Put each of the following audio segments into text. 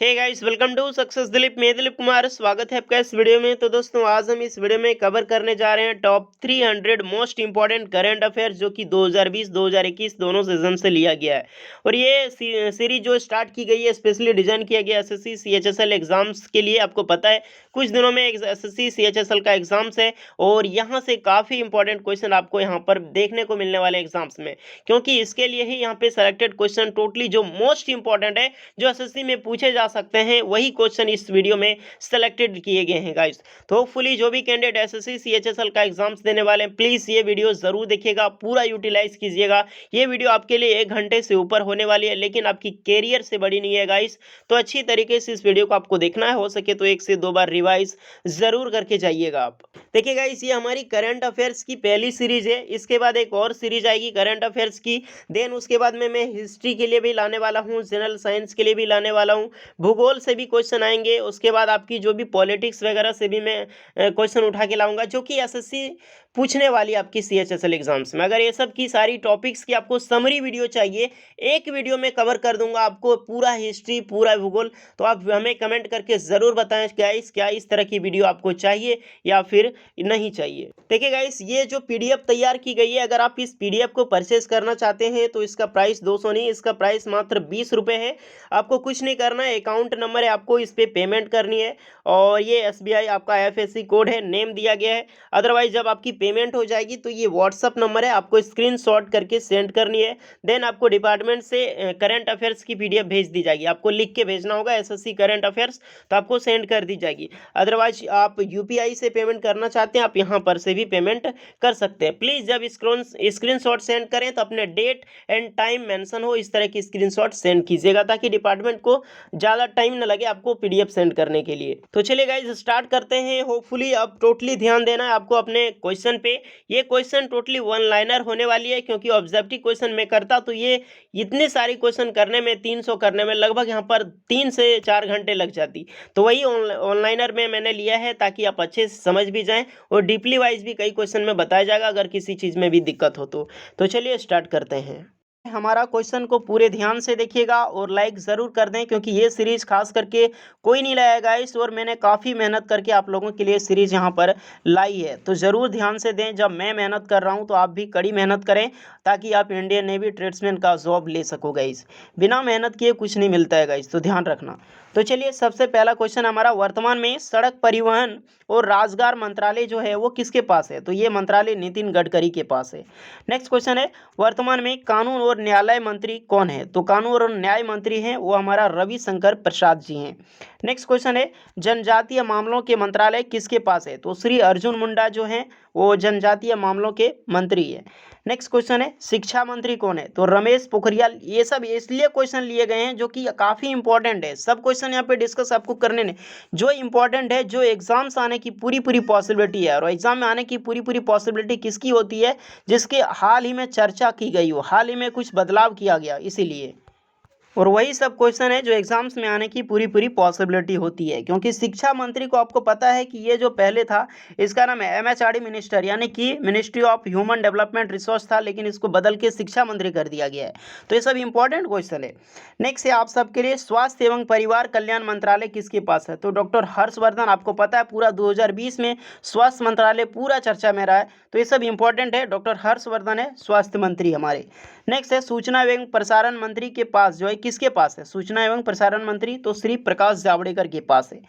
Hey guys, welcome to success Dilip. मैं दिलीप कुमार, स्वागत है आपका इस वीडियो में। तो दोस्तों, आज हम इस वीडियो में कवर करने जा रहे हैं top 300 most important current affairs, जो कि 2020-2021 दोनों सीजन से लिया गया है। और ये सीरीज जो स्टार्ट की गई है, स्पेशली डिजाइन किया गया एसएससी सीएचएसएल एग्जाम्स के लिए। आपको पता है कुछ दिनों में एसएससी सीएचएसएल का एग्जाम्स है, और यहाँ से काफ़ी इंपॉर्टेंट क्वेश्चन आपको यहाँ पर देखने को मिलने वाले एग्जाम्स में, क्योंकि इसके लिए ही यहाँ पे सेलेक्टेड क्वेश्चन टोटली जो मोस्ट इंपॉर्टेंट है, जो एसएससी में पूछे जा सकते हैं, वही क्वेश्चन इस वीडियो में सिलेक्टेड किए गए हैं गाइस। तो होपफुली जो भी कैंडिडेट एसएससी सीएचएसएल का एग्जाम्स देने वाले हैं, प्लीज ये वीडियो जरूर देखिएगा, पूरा यूटिलाइज कीजिएगा। ये वीडियो आपके लिए 1 घंटे से ऊपर होने वाली है, लेकिन आपकी कैरियर से बड़ी नहीं है गाइस। तो अच्छी तरीके से इस वीडियो को आपको देखना है, हो सके तो 1 से 2 बार रिवाइज जरूर करके जाइएगा आप। देखिए गाइस, ये हमारी करंट अफेयर्स की पहली सीरीज है। इसके बाद एक और सीरीज आएगी करंट अफेयर्स की। देन उसके बाद में मैं हिस्ट्री के लिए भी लाने वाला हूँ, जनरल साइंस के लिए भी लाने वाला हूँ, भूगोल से भी क्वेश्चन आएंगे। उसके बाद आपकी जो भी पॉलिटिक्स वगैरह से भी मैं क्वेश्चन उठा के लाऊंगा, जो कि एसएससी पूछने वाली आपकी सीएचएसएल एग्जाम्स में। अगर ये सब की सारी टॉपिक्स की आपको समरी वीडियो चाहिए, एक वीडियो में कवर कर दूंगा आपको पूरा हिस्ट्री, पूरा भूगोल। तो आप हमें कमेंट करके ज़रूर बताएं क्या इस तरह की वीडियो आपको चाहिए या फिर नहीं चाहिए। देखिए गाइस, ये जो पीडीएफ तैयार की गई है, अगर आप इस पीडीएफ को परचेज करना चाहते हैं तो इसका प्राइस 200 नहीं, इसका प्राइस मात्र 20 रुपये है। आपको कुछ नहीं करना है, अकाउंट नंबर है, आपको इस पर पेमेंट करनी है, और ये एसबीआई आपका आईएफएससी कोड है, नेम दिया गया है। अदरवाइज जब आपकी पेमेंट हो जाएगी तो ये व्हाट्सअप नंबर है, आपको स्क्रीनशॉट करके सेंड करनी है। देन आपको डिपार्टमेंट से करंट अफेयर्स की पीडीएफ भेज दी जाएगी, आपको लिख के भेजना होगा एसएससी करंट अफेयर्स, तो आपको सेंड कर दी जाएगी। अदरवाइज आप यूपीआई से पेमेंट करना चाहते हैं, आप यहाँ पर से भी पेमेंट कर सकते हैं। प्लीज़ जब स्क्रीनशॉट सेंड करें तो अपने डेट एंड टाइम मेंशन हो, इस तरह की स्क्रीनशॉट सेंड कीजिएगा, ताकि डिपार्टमेंट को ज़्यादा टाइम न लगे आपको पीडीएफ सेंड करने के लिए। तो चलिए गाइज, स्टार्ट करते हैं। होपफुली अब टोटली ध्यान देना है आपको अपने क्वेश्चन पे। ये क्वेश्चन टोटली 1 लाइनर होने वाली है, क्योंकि ऑब्जेक्टिव क्वेश्चन में करता तो ये इतने सारी क्वेश्चन करने में, 300 करने में लगभग यहाँ पर 3 से 4 घंटे लग जाती। तो वही ऑनलाइनर में मैंने लिया है, ताकि आप अच्छे से समझ भी जाएं, और डीपली वाइज भी कई क्वेश्चन में बताया जाएगा अगर किसी चीज़ में भी दिक्कत हो तो चलिए स्टार्ट करते हैं। हमारा क्वेश्चन को पूरे ध्यान से देखिएगा और लाइक ज़रूर कर दें, क्योंकि ये सीरीज़ खास करके कोई नहीं लाया गाइस, और मैंने काफ़ी मेहनत करके आप लोगों के लिए सीरीज़ यहाँ पर लाई है। तो ज़रूर ध्यान से दें, जब मैं मेहनत कर रहा हूँ तो आप भी कड़ी मेहनत करें, ताकि आप इंडियन नेवी ट्रेड्समैन का जॉब ले सको गाइस। बिना मेहनत किए कुछ नहीं मिलता है गाइस, तो ध्यान रखना। तो चलिए, सबसे पहला क्वेश्चन हमारा, वर्तमान में सड़क परिवहन और राजगार मंत्रालय जो है वो किसके पास है? तो ये मंत्रालय नितिन गडकरी के पास है। नेक्स्ट क्वेश्चन है, वर्तमान में कानून और न्यायालय मंत्री कौन है? तो कानून और न्याय मंत्री हैं वो हमारा रविशंकर प्रसाद जी हैं। नेक्स्ट क्वेश्चन है, जनजातीय मामलों के मंत्रालय किसके पास है? तो श्री अर्जुन मुंडा जो हैं वो जनजातीय मामलों के मंत्री है। नेक्स्ट क्वेश्चन है, शिक्षा मंत्री कौन है? तो रमेश पोखरियाल। ये सब इसलिए क्वेश्चन लिए गए हैं जो कि काफ़ी इंपॉर्टेंट है। सब क्वेश्चन यहाँ पे डिस्कस आपको करने नहीं, जो इंपॉर्टेंट है, जो एग्जाम्स आने की पूरी पॉसिबिलिटी है। और एग्जाम में आने की पूरी पॉसिबिलिटी किसकी होती है? जिसके हाल ही में चर्चा की गई हो, हाल ही में कुछ बदलाव किया गया, इसीलिए। और वही सब क्वेश्चन है जो एग्जाम्स में आने की पूरी पॉसिबिलिटी होती है, क्योंकि शिक्षा मंत्री को आपको पता है कि ये जो पहले था, इसका नाम है एमएचआरडी मिनिस्टर, यानी कि ministry of human development resource था, लेकिन इसको बदल के शिक्षा मंत्री कर दिया गया है। तो ये सब इंपॉर्टेंट क्वेश्चन है। नेक्स्ट है आप सबके लिए, स्वास्थ्य एवं परिवार कल्याण मंत्रालय किसके पास है? तो डॉक्टर हर्षवर्धन। आपको पता है पूरा 2020 में स्वास्थ्य मंत्रालय पूरा चर्चा में रहा है, तो ये सब इंपॉर्टेंट है। डॉक्टर हर्षवर्धन है स्वास्थ्य मंत्री हमारे। नेक्स्ट है, सूचना एवं प्रसारण मंत्री के पास जो है, किसके पास है सूचना एवं प्रसारण मंत्री? तो श्री प्रकाश जावड़ेकर के पास है।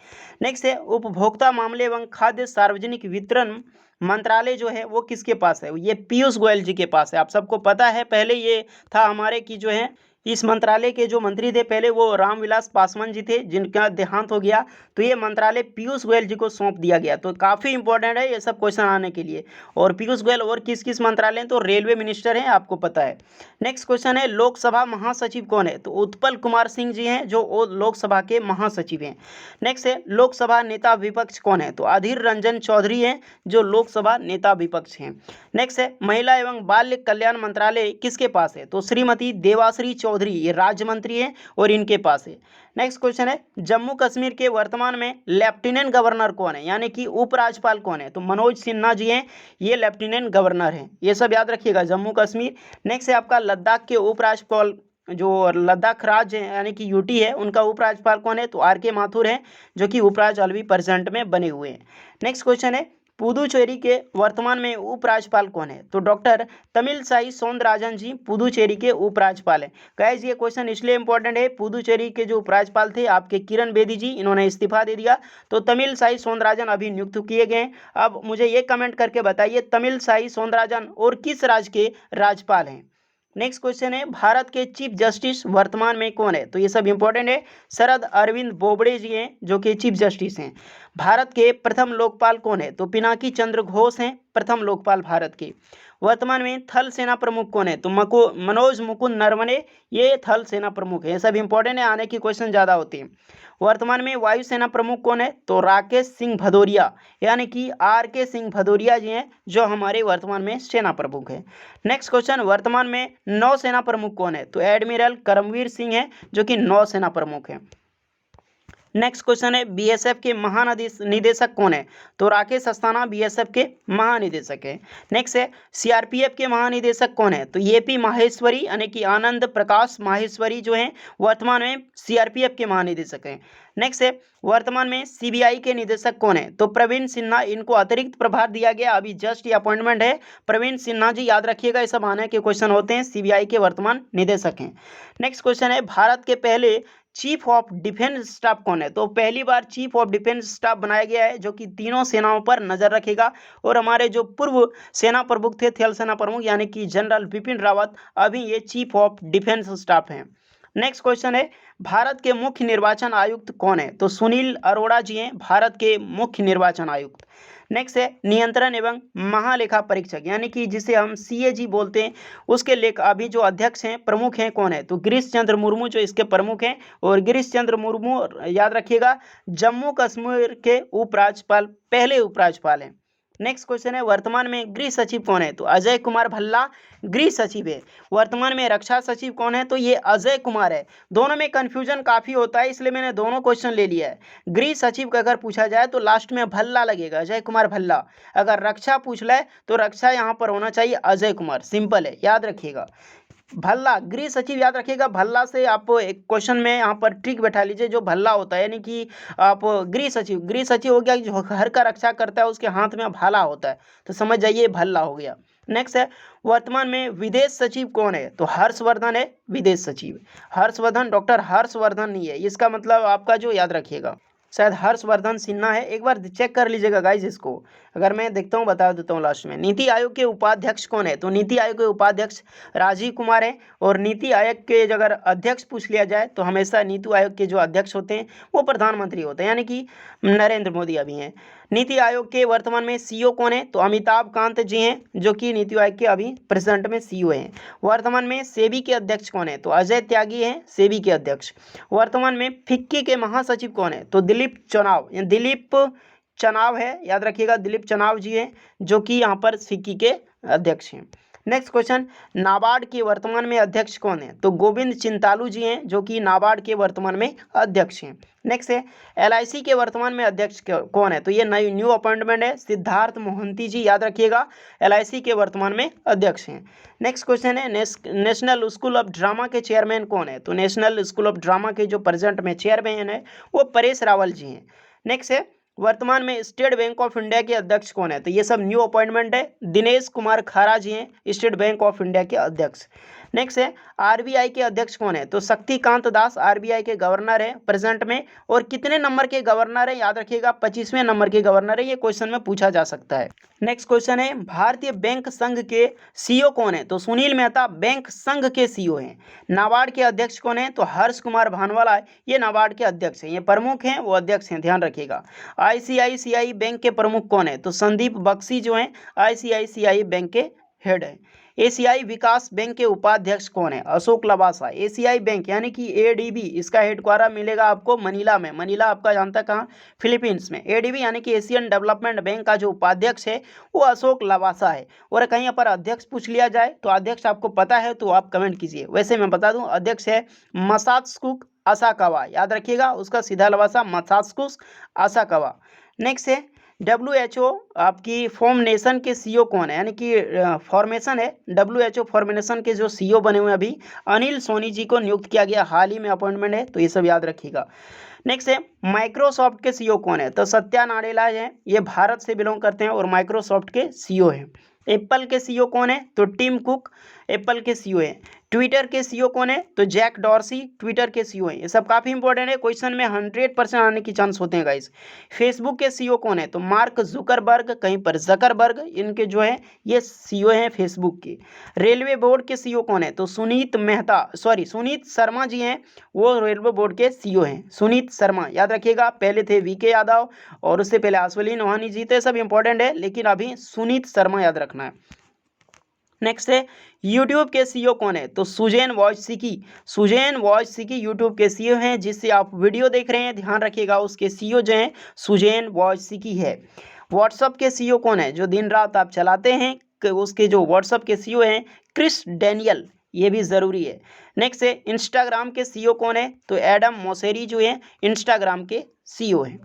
नेक्स्ट है, उपभोक्ता मामले एवं खाद्य सार्वजनिक वितरण मंत्रालय जो है वो किसके पास है? ये पीयूष गोयल जी के पास है। आप सबको पता है, पहले ये था हमारे की जो है, इस मंत्रालय के जो मंत्री थे पहले वो रामविलास पासवान जी थे, जिनका देहांत हो गया, तो ये मंत्रालय पीयूष गोयल जी को सौंप दिया गया। तो काफ़ी इंपॉर्टेंट है ये सब क्वेश्चन आने के लिए। और पीयूष गोयल और किस किस मंत्रालय हैं? तो रेलवे मिनिस्टर हैं, आपको पता है। नेक्स्ट क्वेश्चन है, लोकसभा महासचिव कौन है? तो उत्पल कुमार सिंह जी हैं, जो लोकसभा के महासचिव हैं। नेक्स्ट है, लोकसभा नेता विपक्ष कौन है? तो अधीर रंजन चौधरी हैं, जो लोकसभा नेता विपक्ष हैं। नेक्स्ट है, महिला एवं बाल कल्याण मंत्रालय किसके पास है? तो श्रीमती देवाश्री चौधरी, ये राज्य मंत्री हैं और इनके पास है। नेक्स्ट क्वेश्चन है, जम्मू कश्मीर के वर्तमान में लेफ्टिनेंट गवर्नर कौन है, यानी कि उपराज्यपाल कौन है? तो मनोज सिन्हा जी हैं, ये लेफ्टिनेंट गवर्नर हैं। ये सब याद रखिएगा, जम्मू कश्मीर। नेक्स्ट है आपका, लद्दाख के उपराज्यपाल जो लद्दाख राज्य है यानी कि यूटी है, उनका उपराज्यपाल कौन है? तो आर.के. माथुर है, जो कि उपराज्यपाल भी प्रेजेंट में बने हुए हैं। नेक्स्ट क्वेश्चन है, पुदुचेरी के वर्तमान में उपराज्यपाल कौन है? तो डॉक्टर तमिलसाई सौंदरराजन जी पुदुचेरी के उपराज्यपाल हैं। गाइस ये क्वेश्चन इसलिए इंपॉर्टेंट है, पुदुचेरी के जो उपराज्यपाल थे आपके किरण बेदी जी, इन्होंने इस्तीफा दे दिया, तो तमिलसाई सौंदरराजन अभी नियुक्त किए गए हैं। अब मुझे ये कमेंट करके बताइए तमिलसाई सौंदरराजन और किस राज्य के राज्यपाल हैं? नेक्स्ट क्वेश्चन है, भारत के चीफ जस्टिस वर्तमान में कौन है? तो ये सब इंपॉर्टेंट है। शरद अरविंद बोबड़े जी हैं, जो कि चीफ जस्टिस हैं। भारत के प्रथम लोकपाल कौन है? तो पिनाकी चंद्र घोष हैं प्रथम लोकपाल भारत के। वर्तमान में थल सेना प्रमुख कौन है? तो मनोज मुकुंद नरवणे ये थल सेना प्रमुख है। ये सब इंपॉर्टेंट है, आने की क्वेश्चन ज़्यादा होती है। वर्तमान में वायुसेना प्रमुख कौन है? तो राकेश सिंह भदौरिया यानी कि आर.के. सिंह भदौरिया जी हैं, जो हमारे वर्तमान में सेना प्रमुख है। नेक्स्ट क्वेश्चन, वर्तमान में नौसेना प्रमुख कौन है? तो एडमिरल करमवीर सिंह है, जो कि नौसेना प्रमुख है। नेक्स्ट क्वेश्चन है, बीएसएफ के महानिदेशक कौन है? तो राकेश अस्थाना बीएसएफ के महानिदेशक है। नेक्स्ट है, सीआरपीएफ के महानिदेशक कौन है? तो एपी माहेश्वरी यानी कि आनंद प्रकाश माहेश्वरी जो हैं वर्तमान में सीआरपीएफ के महानिदेशक हैं। नेक्स्ट है, वर्तमान में सीबीआई के निदेशक कौन है? तो प्रवीण सिन्हा, इनको अतिरिक्त प्रभार दिया गया, अभी जस्ट ये अपॉइंटमेंट है। प्रवीण सिन्हा जी याद रखिएगा, ये सब आने के क्वेश्चन होते हैं, सीबीआई के वर्तमान निदेशक हैं। नेक्स्ट क्वेश्चन है, भारत के पहले चीफ ऑफ डिफेंस स्टाफ कौन है? तो पहली बार चीफ ऑफ डिफेंस स्टाफ बनाया गया है, जो कि तीनों सेनाओं पर नजर रखेगा। और हमारे जो पूर्व सेना प्रमुख थे, थल सेना प्रमुख यानी कि जनरल बिपिन रावत, अभी ये चीफ ऑफ डिफेंस स्टाफ हैं। नेक्स्ट क्वेश्चन है, भारत के मुख्य निर्वाचन आयुक्त कौन है? तो सुनील अरोड़ा जी हैं भारत के मुख्य निर्वाचन आयुक्त। नेक्स्ट है, नियंत्रण एवं महालेखा परीक्षक यानी कि जिसे हम सीएजी बोलते हैं, उसके अभी जो अध्यक्ष हैं प्रमुख हैं कौन है? तो गिरीश चंद्र मुर्मू जो इसके प्रमुख हैं। और गिरीश चंद्र मुर्मू याद रखिएगा जम्मू कश्मीर के उपराज्यपाल, पहले उपराज्यपाल हैं। नेक्स्ट क्वेश्चन है, वर्तमान में गृह सचिव कौन है? तो अजय कुमार भल्ला गृह सचिव है। वर्तमान में रक्षा सचिव कौन है? तो ये अजय कुमार है। दोनों में कंफ्यूजन काफ़ी होता है, इसलिए मैंने दोनों क्वेश्चन ले लिया है। गृह सचिव का अगर पूछा जाए तो लास्ट में भल्ला लगेगा, अजय कुमार भल्ला। अगर रक्षा पूछ ले तो रक्षा यहाँ पर होना चाहिए अजय कुमार, सिंपल है, याद रखिएगा। भल्ला गृह सचिव याद रखिएगा, भल्ला से आप एक क्वेश्चन में यहाँ पर ट्रिक बैठा लीजिए, जो भल्ला होता है यानी कि आप गृह सचिव हो गया, जो घर का रक्षा करता है उसके हाथ में भाला होता है, तो समझ जाइए भल्ला हो गया। नेक्स्ट है, वर्तमान में विदेश सचिव कौन है? तो हर्षवर्धन है विदेश सचिव। हर्षवर्धन, डॉक्टर हर्षवर्धन नहीं है, इसका मतलब आपका जो याद रखिएगा शायद हर्षवर्धन सिन्हा है, एक बार चेक कर लीजिएगा गाइज इसको। अगर मैं देखता हूँ बता देता हूँ लास्ट में। नीति आयोग के उपाध्यक्ष कौन है? तो नीति आयोग के उपाध्यक्ष राजीव कुमार हैं। और नीति आयोग के अगर अध्यक्ष पूछ लिया जाए तो हमेशा नीति आयोग के जो अध्यक्ष होते हैं वो प्रधानमंत्री होते हैं, यानी कि नरेंद्र मोदी अभी हैं। नीति आयोग के वर्तमान में सीईओ कौन है? तो अमिताभ कांत जी हैं, जो कि नीति आयोग के अभी प्रेसिडेंट में सीईओ हैं। वर्तमान में सेबी के अध्यक्ष कौन है? तो अजय त्यागी हैं सेबी के अध्यक्ष। वर्तमान में फिक्की के महासचिव कौन है? तो दिलीप चनाव है, याद रखिएगा दिलीप चनाव जी हैं, जो कि यहाँ पर फिक्की के अध्यक्ष हैं। नेक्स्ट क्वेश्चन, नाबार्ड के वर्तमान में अध्यक्ष कौन है? तो गोविंद चिंतालू जी हैं, जो कि नाबार्ड के वर्तमान में अध्यक्ष हैं। नेक्स्ट है, एलआईसी के वर्तमान में अध्यक्ष कौन है? तो ये न्यू अपॉइंटमेंट है, सिद्धार्थ मोहंती जी, याद रखिएगा एलआईसी के वर्तमान में अध्यक्ष हैं। नेक्स्ट क्वेश्चन है, नेशनल स्कूल ऑफ ड्रामा के चेयरमैन कौन है? तो नेशनल स्कूल ऑफ ड्रामा के जो प्रेजेंट में चेयरमैन है वो परेश रावल जी हैं। नेक्स्ट है, वर्तमान में स्टेट बैंक ऑफ इंडिया के अध्यक्ष कौन है? तो ये सब न्यू अपॉइंटमेंट है, दिनेश कुमार खारा जी हैं स्टेट बैंक ऑफ इंडिया के अध्यक्ष। नेक्स्ट है, आरबीआई के अध्यक्ष कौन है? तो शक्तिकांत दास आरबीआई के गवर्नर है प्रेजेंट में। और कितने नंबर के गवर्नर है? याद रखिएगा 25वें नंबर के गवर्नर है, ये क्वेश्चन में पूछा जा सकता है। नेक्स्ट क्वेश्चन है, भारतीय बैंक संघ के सीईओ कौन है? तो सुनील मेहता बैंक संघ के सीईओ हैं। नाबार्ड के अध्यक्ष कौन है? तो हर्ष कुमार भानवाला, ये नाबार्ड के अध्यक्ष हैं, ये प्रमुख हैं वो अध्यक्ष हैं, ध्यान रखिएगा। आईसीआईसीआई बैंक के प्रमुख कौन है? तो संदीप बख्शी जो हैं आईसीआईसीआई बैंक के हेड है। एशियाई विकास बैंक के उपाध्यक्ष कौन है? अशोक लवासा। एशियाई बैंक यानी कि एडीबी, इसका हेडक्वार्टर मिलेगा आपको मनीला में। मनीला आपका जानता है कहाँ? फिलीपींस में। एडीबी यानी कि एशियन डेवलपमेंट बैंक का जो उपाध्यक्ष है वो अशोक लवासा है। और कहीं पर अध्यक्ष पूछ लिया जाए तो अध्यक्ष आपको पता है तो आप कमेंट कीजिए। वैसे मैं बता दूं अध्यक्ष है मसात्सुको असाकावा, याद रखिएगा उसका सीधा लवासा मसात्सुको असाकावा। नेक्स्ट है, WHO आपकी फॉर्मेशन के सीईओ कौन है, यानी कि फॉर्मेशन है WHO फॉर्मेशन के जो सीईओ बने हुए हैं अभी अनिल सोनी जी को नियुक्त किया गया, हाल ही में अपॉइंटमेंट है, तो ये सब याद रखिएगा। नेक्स्ट है माइक्रोसॉफ्ट के सीईओ कौन है, तो सत्या नाडेला है, ये भारत से बिलोंग करते हैं और माइक्रोसॉफ्ट के सीईओ हैं। एप्पल के सीईओ कौन है, तो टिम कुक एप्पल के सीईओ है। ट्विटर के सीईओ कौन है, तो जैक डॉर्सी ट्विटर के सीईओ हैं। ये सब काफ़ी इंपॉर्टेंट है, क्वेश्चन में 100% आने की चांस होते हैं गाइस। फेसबुक के सीईओ कौन है, तो मार्क जुकरबर्ग, कहीं पर जकरबर्ग, इनके जो है ये सीईओ हैं फेसबुक के। रेलवे बोर्ड के सीईओ कौन है, तो सुनीत शर्मा जी हैं, वो रेलवे बोर्ड के सीईओ हैं, सुनीत शर्मा याद रखिएगा। पहले थे वीके यादव और उससे पहले आसवली नोहानी जी थे, सब इंपॉर्टेंट है, लेकिन अभी सुनीत शर्मा याद रखना है। नेक्स्ट है यूट्यूब के सीईओ कौन है, तो सुजैन वॉइसिकी यूट्यूब के सीईओ हैं, जिससे आप वीडियो देख रहे हैं ध्यान रखिएगा, उसके सीईओ जो हैं सुजैन वॉइसिकी है। व्हाट्सअप के सीईओ कौन है, जो दिन रात आप चलाते हैं, उसके जो व्हाट्सअप के सीईओ हैं क्रिस डैनियल, ये भी ज़रूरी है। नेक्स्ट है इंस्टाग्राम के सीईओ कौन है, तो एडम मोसेरी जो है इंस्टाग्राम के सीईओ हैं।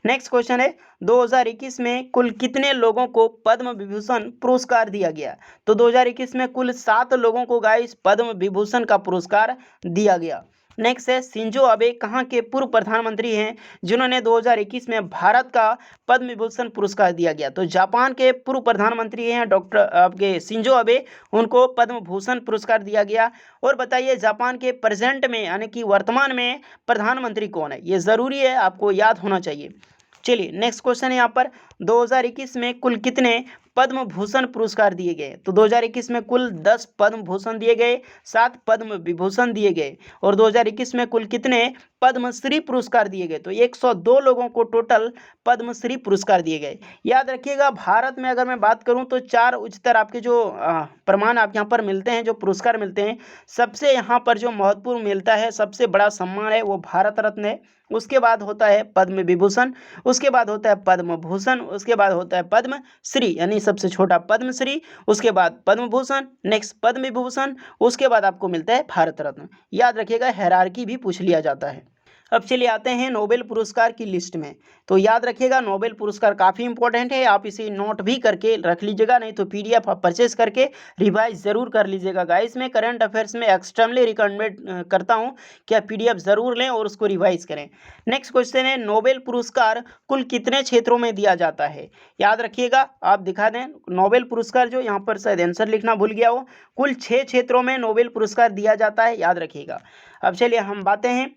नेक्स्ट क्वेश्चन है 2021 में कुल कितने लोगों को पद्म विभूषण पुरस्कार दिया गया, तो 2021 में कुल 7 लोगों को गाइस पद्म विभूषण का पुरस्कार दिया गया। नेक्स्ट है शिंजो अबे कहाँ के पूर्व प्रधानमंत्री हैं जिन्होंने 2021 में भारत का पद्म विभूषण पुरस्कार दिया गया, तो जापान के पूर्व प्रधानमंत्री हैं डॉक्टर आपके शिंजो अबे, उनको पद्म भूषण पुरस्कार दिया गया। और बताइए जापान के प्रेजेंट में यानी कि वर्तमान में प्रधानमंत्री कौन है, ये ज़रूरी है, आपको याद होना चाहिए। चलिए नेक्स्ट क्वेश्चन है यहाँ पर 2021 में कुल कितने पद्म भूषण पुरस्कार दिए गए, तो 2021 में कुल 10 पद्म भूषण दिए गए, 7 पद्म विभूषण दिए गए, और 2021 में कुल कितने पद्मश्री पुरस्कार दिए गए, तो 102 लोगों को टोटल पद्मश्री पुरस्कार दिए गए। याद रखिएगा भारत में अगर मैं बात करूं तो 4 उच्चतर आपके जो प्रमाण आप यहाँ पर मिलते हैं, जो पुरस्कार मिलते हैं, सबसे यहाँ पर जो महत्वपूर्ण मिलता है, सबसे बड़ा सम्मान है वो भारत रत्न है, उसके बाद होता है पद्म विभूषण, उसके बाद होता है पद्म भूषण, उसके बाद होता है पद्म श्री यानी सबसे छोटा पद्मश्री, उसके बाद पद्म भूषण, नेक्स्ट पद्म विभूषण, उसके बाद आपको मिलता है भारत रत्न। याद रखिएगा हायरार्की भी पूछ लिया जाता है। अब चलिए आते हैं नोबेल पुरस्कार की लिस्ट में, तो याद रखिएगा नोबेल पुरस्कार काफ़ी इंपॉर्टेंट है, आप इसे नोट भी करके रख लीजिएगा, नहीं तो पीडीएफ आप परचेज करके रिवाइज ज़रूर कर लीजिएगा गाइस। मैं करंट अफेयर्स में एक्सट्रीमली रिकमेंड करता हूं कि आप पीडीएफ ज़रूर लें और उसको रिवाइज करें। नेक्स्ट क्वेश्चन है नोबेल पुरस्कार कुल कितने क्षेत्रों में दिया जाता है, याद रखिएगा आप दिखा दें नोबेल पुरस्कार, जो यहाँ पर शायद आंसर लिखना भूल गया हो, कुल 6 क्षेत्रों में नोबेल पुरस्कार दिया जाता है, याद रखिएगा। अब चलिए हम बातें हैं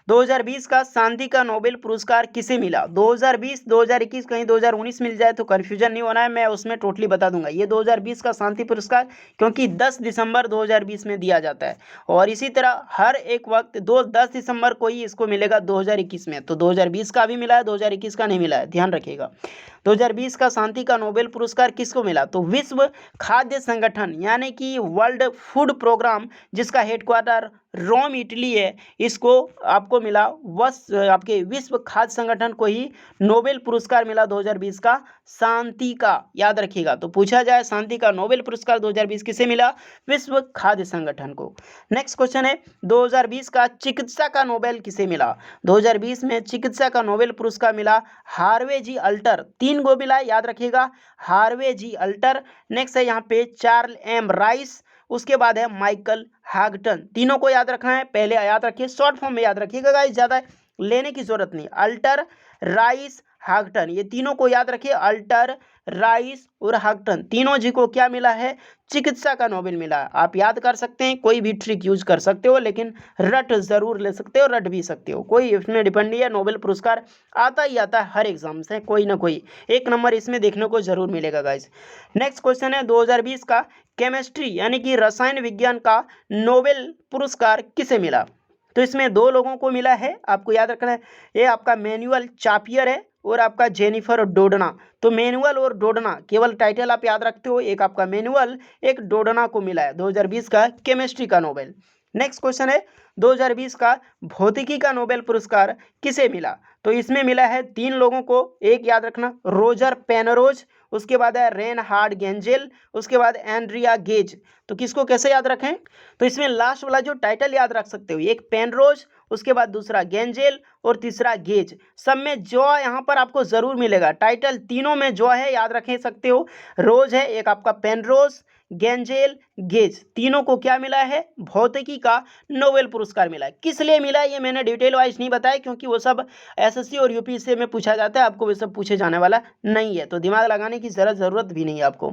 2020 का शांति का नोबेल पुरस्कार किसे मिला, 2020 2021 कहीं 2019 मिल जाए तो कन्फ्यूजन नहीं होना है, मैं उसमें टोटली बता दूंगा। ये 2020 का शांति पुरस्कार क्योंकि 10 दिसंबर 2020 में दिया जाता है, और इसी तरह हर एक वक्त 10 दिसंबर को ही इसको मिलेगा 2021 में, तो 2020 का भी मिला है, 2021 का नहीं मिला है, ध्यान रखिएगा। 2020 का शांति का नोबेल पुरस्कार किसको मिला, तो विश्व खाद्य संगठन यानी कि वर्ल्ड फूड प्रोग्राम, जिसका हेडक्वार्टर रोम इटली है, इसको आपको मिला, बस आपके विश्व खाद्य संगठन को ही नोबेल पुरस्कार मिला 2020 का शांति का, याद रखिएगा। तो पूछा जाए शांति का नोबेल पुरस्कार 2020 किसे मिला, विश्व खाद्य संगठन को। नेक्स्ट क्वेश्चन है 2020 का चिकित्सा का नोबेल किसे मिला, 2020 में चिकित्सा का नोबेल पुरस्कार मिला हार्वे जी अल्टर, 3 गो मिला, याद रखिएगा हार्वे जी अल्टर। नेक्स्ट है यहाँ पे चार्ल एम राइस, उसके बाद है माइकल हैगटन, तीनों को याद रखना है, पहले याद रखिए शॉर्ट फॉर्म में याद रखिएगा गाइस, ज़्यादा लेने की जरूरत नहीं, अल्टर राइस हैगटन, ये तीनों को याद रखिए, अल्टर राइस और हैगटन, तीनों जी को क्या मिला है, चिकित्सा का नोबेल मिला है। आप याद कर सकते हैं, कोई भी ट्रिक यूज कर सकते हो, लेकिन रट जरूर ले सकते हो, रट भी सकते हो, कोई इसमें डिपेंड नहीं है, नोबेल पुरस्कार आता ही आता है हर एग्जाम से, कोई ना कोई एक नंबर इसमें देखने को जरूर मिलेगा गाइस। नेक्स्ट क्वेश्चन है 2020 का केमिस्ट्री यानी कि रसायन विज्ञान का नोबेल पुरस्कार किसे मिला, तो इसमें 2 लोगों को मिला है, आपको याद रखना है, ये आपका मैनुअल चापियर है और आपका जेनिफर डोडना। तो मैनुअल और डोडना केवल टाइटल आप याद रखते हो, एक आपका मैनुअल एक डोडना को मिला है 2020 का केमिस्ट्री का नोबेल। नेक्स्ट क्वेश्चन है 2020 का भौतिकी का नोबेल पुरस्कार किसे मिला, तो इसमें मिला है 3 लोगों को, एक याद रखना रोजर पेनरोज, उसके बाद है रेनहार्ड गेंजेल, उसके बाद एंड्रिया गेज। तो किसको कैसे याद रखें, तो इसमें लास्ट वाला जो टाइटल याद रख सकते हो, एक पेनरोज उसके बाद दूसरा गेंजेल और तीसरा गेज। सब में जॉ यहाँ पर आपको जरूर मिलेगा। टाइटल तीनों में जॉ है, याद रख सकते हो। रोज है एक आपका पेनरोज, गेंजेल, गेज, तीनों को क्या मिला है? भौतिकी का नोबेल पुरस्कार मिला है। किस लिए मिला है ये मैंने डिटेल वाइज नहीं बताया, क्योंकि वो सब एसएससी और यूपीएससी में पूछा जाता है, आपको वो सब पूछे जाने वाला नहीं है, तो दिमाग लगाने की जरूरत भी नहीं है आपको।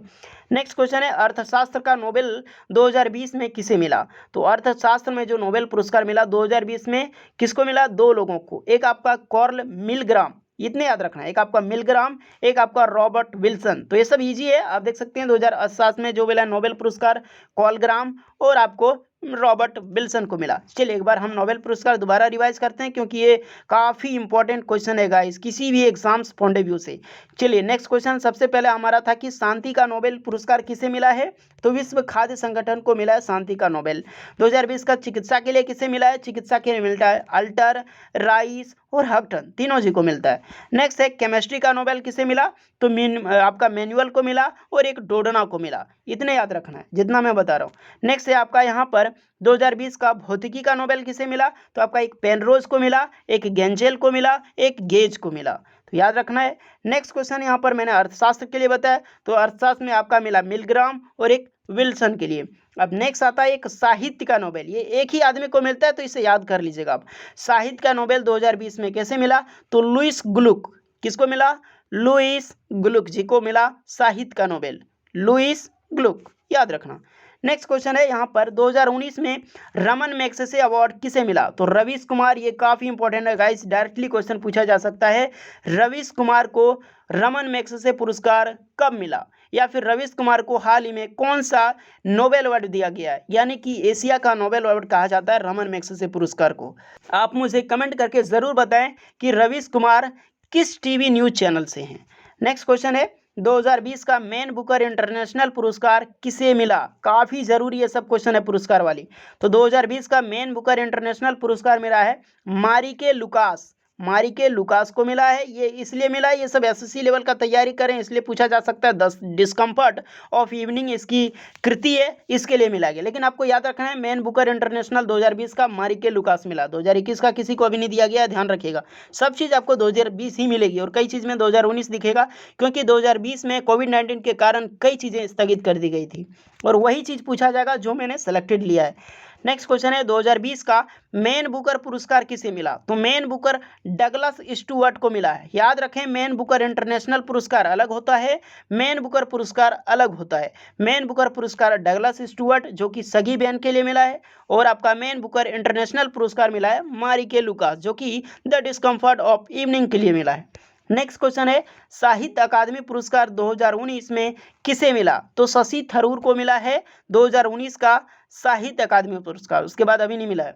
नेक्स्ट क्वेश्चन है, अर्थशास्त्र का नोबेल 2020 में किसे मिला? तो अर्थशास्त्र में जो नोबेल पुरस्कार मिला 2020 में किसको मिला? दो लोगों को। एक आपका कार्ल मिलग्राम, इतने याद रखना है, एक आपका मिलग्राम, एक आपका रॉबर्ट विल्सन। तो ये सब इजी है, आप देख सकते हैं 2007 में जो मिला नोबेल पुरस्कार कॉलग्राम और आपको रॉबर्ट विल्सन को मिला। चलिए एक बार हम नोबेल पुरस्कार दोबारा रिवाइज करते हैं, क्योंकि ये काफ़ी इंपॉर्टेंट क्वेश्चन है गाइस किसी भी एग्जाम्स पॉइंट ऑफ व्यू से। चलिए नेक्स्ट क्वेश्चन सबसे पहले हमारा था कि शांति का नोबेल पुरस्कार किसे मिला है? तो विश्व खाद्य संगठन को मिला है शांति का नोबेल। 2020 का चिकित्सा के लिए किसे मिला है? चिकित्सा के लिए मिलता है अल्टर, राइस और हक्टन, तीनों जी को मिलता है। नेक्स्ट है केमिस्ट्री का नोबेल किसे मिला? तो आपका मैनुअल को मिला और एक डोडना को मिला। इतने याद रखना है जितना मैं बता रहा हूँ। नेक्स्ट है आपका यहाँ पर 2020 का भौतिकी का नोबेल किसे मिला? तो आपका एक पेनरोज को मिला, एक गेंजेल को मिला, एक गेज को मिला, तो याद रखना है। नेक्स्ट क्वेश्चन यहाँ पर मैंने अर्थशास्त्र के लिए बताया, तो अर्थशास्त्र में आपका मिला मिलग्राम और एक विल्सन के लिए। अब नेक्स्ट आता है एक साहित्य का नोबेल, ये एक ही आदमी को मिलता है, तो इसे याद कर लीजिएगा आप। साहित्य का नोबेल 2020 में कैसे मिला? तो लुईस ग्लुक, किसको मिला? लुईस ग्लुक जी को मिला साहित्य का नोबेल, लुईस ग्लुक, याद रखना। नेक्स्ट क्वेश्चन है यहाँ पर 2019 में रमन मैग्सेसे अवार्ड किसे मिला? तो रवीश कुमार, ये काफ़ी इंपॉर्टेंट है गाइस, डायरेक्टली क्वेश्चन पूछा जा सकता है। रवीश कुमार को रमन मैग्सेसे पुरस्कार कब मिला, या फिर रवीश कुमार को हाल ही में कौन सा नोबेल अवार्ड दिया गया है? यानी कि एशिया का नोबेल अवार्ड कहा जाता है रमन मैग्सेसे पुरस्कार को। आप मुझे कमेंट करके ज़रूर बताएं कि रवीश कुमार किस टीवी न्यूज़ चैनल से हैं। नेक्स्ट क्वेश्चन है 2020 का मैन बुकर इंटरनेशनल पुरस्कार किसे मिला? काफ़ी ज़रूरी है सब क्वेश्चन है पुरस्कार वाली। तो 2020 का मैन बुकर इंटरनेशनल पुरस्कार मिला है मारिके लुकास, मारिके लुकास को मिला है। ये इसलिए मिला है, ये सब एसएससी लेवल का तैयारी करें इसलिए पूछा जा सकता है। 10 डिस्कम्फर्ट ऑफ इवनिंग इसकी कृति है, इसके लिए मिला गया। लेकिन आपको याद रखना है मैन बुकर इंटरनेशनल 2020 का मारिके लुकास मिला, 2021 का किसी को अभी नहीं दिया गया, ध्यान रखिएगा। सब चीज़ आपको 2020 ही मिलेगी और कई चीज़ में 2019 दिखेगा, क्योंकि 2020 में कोविड-19 के कारण कई चीज़ें स्थगित कर दी गई थी और वही चीज़ पूछा जाएगा जो मैंने सेलेक्टेड लिया है। नेक्स्ट क्वेश्चन है 2020 का मैन बुकर पुरस्कार किसे मिला? तो मैन बुकर डगलस स्टुअर्ट को मिला है। याद रखें मैन बुकर इंटरनेशनल पुरस्कार अलग होता है, मैन बुकर पुरस्कार अलग होता है। मैन बुकर पुरस्कार डगलस स्टुअर्ट जो कि सगी बहन के लिए मिला है, और आपका मैन बुकर इंटरनेशनल पुरस्कार मिला है मारिके लुकास जो कि द डिस्कम्फर्ट ऑफ इवनिंग के लिए मिला है। नेक्स्ट क्वेश्चन है साहित्य अकादमी पुरस्कार 2019 में किसे मिला? तो शशि थरूर को मिला है 2019 का साहित्य अकादमी पुरस्कार, उसके बाद अभी नहीं मिला है।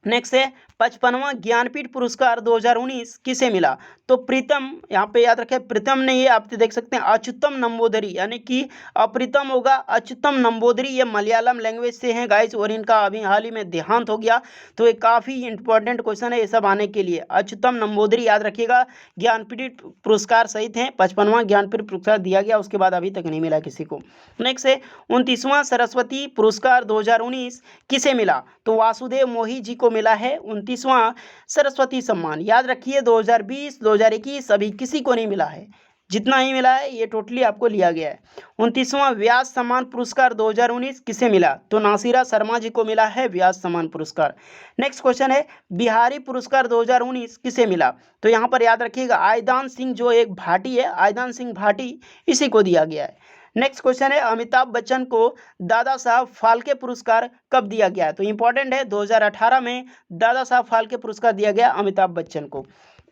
नेक्स्ट है 55वां ज्ञानपीठ पुरस्कार 2019 किसे मिला? तो प्रीतम, यहाँ पे याद रखें प्रीतम नहीं है, आप देख सकते हैं अच्युतम नंबोदरी, यानी कि अप्रीतम होगा अच्युतम नंबोदरी, ये मलयालम लैंग्वेज से हैं गाइस और इनका अभी हाल ही में देहांत हो गया। तो ये काफ़ी इंपॉर्टेंट क्वेश्चन है ये सब आने के लिए। अच्युतम नंबोदरी याद रखिएगा, ज्ञानपीठ पुरस्कार सहित हैं, 55वां ज्ञानपीठ पुरस्कार दिया गया, उसके बाद अभी तक नहीं मिला किसी को। नेक्स्ट है 29वां सरस्वती पुरस्कार 2019 किसे मिला? तो वासुदेव मोही जी को मिला है 29वां सरस्वती सम्मान। याद रखिए 2020 2021 अभी किसी को नहीं मिला है, जितना ही मिला है ये टोटली आपको लिया गया है। 29वां व्यास सम्मान पुरस्कार 2019 किसे मिला? तो नासिरा शर्मा जी को मिला है व्यास सम्मान पुरस्कार। नेक्स्ट क्वेश्चन है बिहारी पुरस्कार 2019 किसे मिला? तो यहाँ पर याद रखिएगा आयदान सिंह जो एक भाटी है, आयदान सिंह भाटी, इसी को दिया गया है। नेक्स्ट क्वेश्चन है अमिताभ बच्चन को दादा साहब फाल्के पुरस्कार कब दिया गया है? तो इंपॉर्टेंट है 2018 में दादा साहब फाल्के पुरस्कार दिया गया अमिताभ बच्चन को।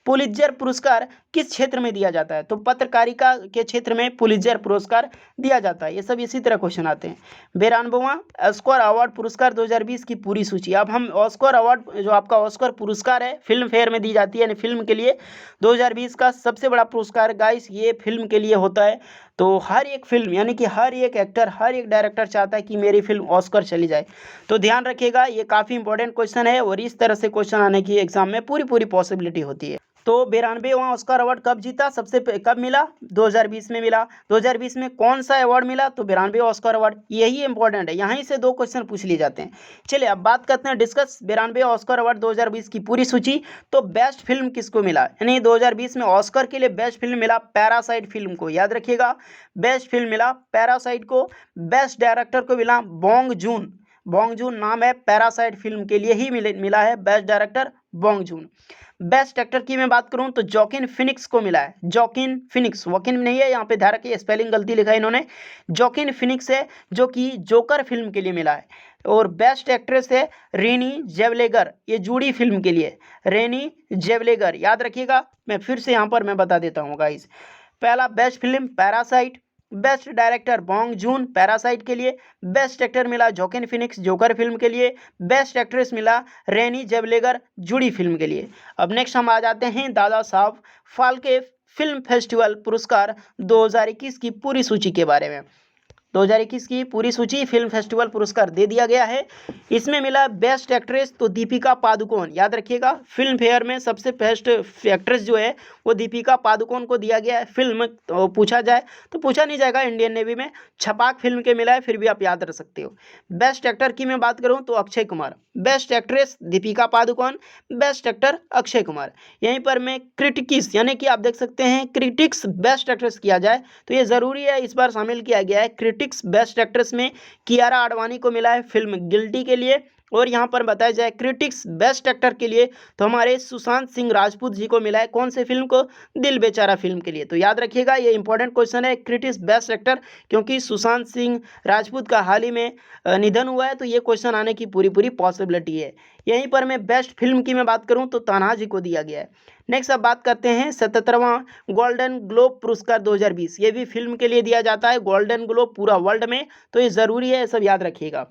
पुलित्जर पुरस्कार किस क्षेत्र में दिया जाता है? तो पत्रकारिता के क्षेत्र में पुलित्जर पुरस्कार दिया जाता है। ये सब इसी तरह क्वेश्चन आते हैं। 92वां ऑस्कर अवार्ड पुरस्कार 2020 की पूरी सूची। अब हम ऑस्कर अवार्ड जो आपका ऑस्कर पुरस्कार है फिल्म फेयर में दी जाती है, यानी फिल्म के लिए 2020 का सबसे बड़ा पुरस्कार गाइस ये फिल्म के लिए होता है। तो हर एक फिल्म यानी कि हर एक एक्टर हर एक डायरेक्टर चाहता है कि मेरी फिल्म ऑस्कर चली जाए, तो ध्यान रखिएगा ये काफ़ी इंपॉर्टेंट क्वेश्चन है और इस तरह से क्वेश्चन आने की एग्जाम में पूरी पॉसिबिलिटी होती है। तो 92वां ऑस्कर अवार्ड कब जीता, कब मिला, 2020 में मिला। 2020 में कौन सा अवार्ड मिला, तो 92वां ऑस्कर अवार्ड। यही इंपॉर्टेंट है, यहीं से 2 क्वेश्चन पूछ लिए जाते हैं। चलिए अब बात करते हैं, डिस्कस 92वां ऑस्कर अवार्ड 2020 की पूरी सूची। तो बेस्ट फिल्म किसको मिला, यानी 2020 में ऑस्कर के लिए बेस्ट फिल्म मिला पैरासाइट फिल्म को, याद रखिएगा, बेस्ट फिल्म मिला पैरासाइट को। बेस्ट डायरेक्टर को मिला बॉन्ग जून, बॉन्ग जून नाम है, पैरासाइट फिल्म के लिए ही मिला है best director Bong Joon. Best actor की मैं बात करूं तो जॉकिन फिनिक्स को मिला है, जॉकिन फिनिक्स, वॉकिन नहीं है, यहाँ पे ध्यान रखिए स्पेलिंग गलती लिखा है इन्होंने, जॉकिन फिनिक्स है, जो कि जोकर फिल्म के लिए मिला है। और बेस्ट एक्ट्रेस है रेनी जेवलेगर, ये जूडी फिल्म के लिए, रेनी जेवलेगर, याद रखिएगा। मैं फिर से यहाँ पर मैं बता देता हूँ गाइस, पहला best film parasite, best director Bong Joon parasite के लिए, बेस्ट एक्टर मिला जोकिन फिनिक्स जोकर फिल्म के लिए, बेस्ट एक्ट्रेस मिला रेनी जेवलेगर जूडी फिल्म के लिए। अब नेक्स्ट हम आ जाते हैं दादा साहब फाल्के फिल्म फेस्टिवल पुरस्कार 2021 की पूरी सूची के बारे में। 2021 की पूरी सूची फिल्म फेस्टिवल पुरस्कार दे दिया गया है। इसमें मिला बेस्ट एक्ट्रेस तो दीपिका पादुकोण, याद रखिएगा, फिल्म फेयर में सबसे बेस्ट एक्ट्रेस जो है वो दीपिका पादुकोण को दिया गया है। फिल्म तो पूछा जाए तो पूछा नहीं जाएगा, इंडियन नेवी में छपाक फिल्म के मिला है, फिर भी आप याद रख सकते हो। बेस्ट एक्टर की मैं बात करूं तो Akshay Kumar, best actress Deepika Padukone, best actor Akshay Kumar. यहीं पर मैं क्रिटिक्स यानी कि आप देख सकते हैं क्रिटिक्स बेस्ट एक्ट्रेस किया जाए तो ये ज़रूरी है, इस बार शामिल किया गया है। क्रिटिक्स बेस्ट एक्ट्रेस में कियारा आडवाणी को मिला है फिल्म गिल्टी के लिए। और यहाँ पर बताया जाए क्रिटिक्स बेस्ट एक्टर के लिए तो हमारे सुशांत सिंह राजपूत जी को मिला है, कौन से फिल्म को, दिल बेचारा फिल्म के लिए। तो याद रखिएगा ये इंपॉर्टेंट क्वेश्चन है, क्रिटिक्स बेस्ट एक्टर, क्योंकि सुशांत सिंह राजपूत का हाल ही में निधन हुआ है, तो ये क्वेश्चन आने की पूरी पॉसिबिलिटी है। यहीं पर मैं बेस्ट फिल्म की मैं बात करूं तो तानाजी को दिया गया है। नेक्स्ट अब बात करते हैं 77वां गोल्डन ग्लोब पुरस्कार 2020, ये भी फिल्म के लिए दिया जाता है, गोल्डन ग्लोब पूरा वर्ल्ड में, तो ये ज़रूरी है, सब याद रखिएगा।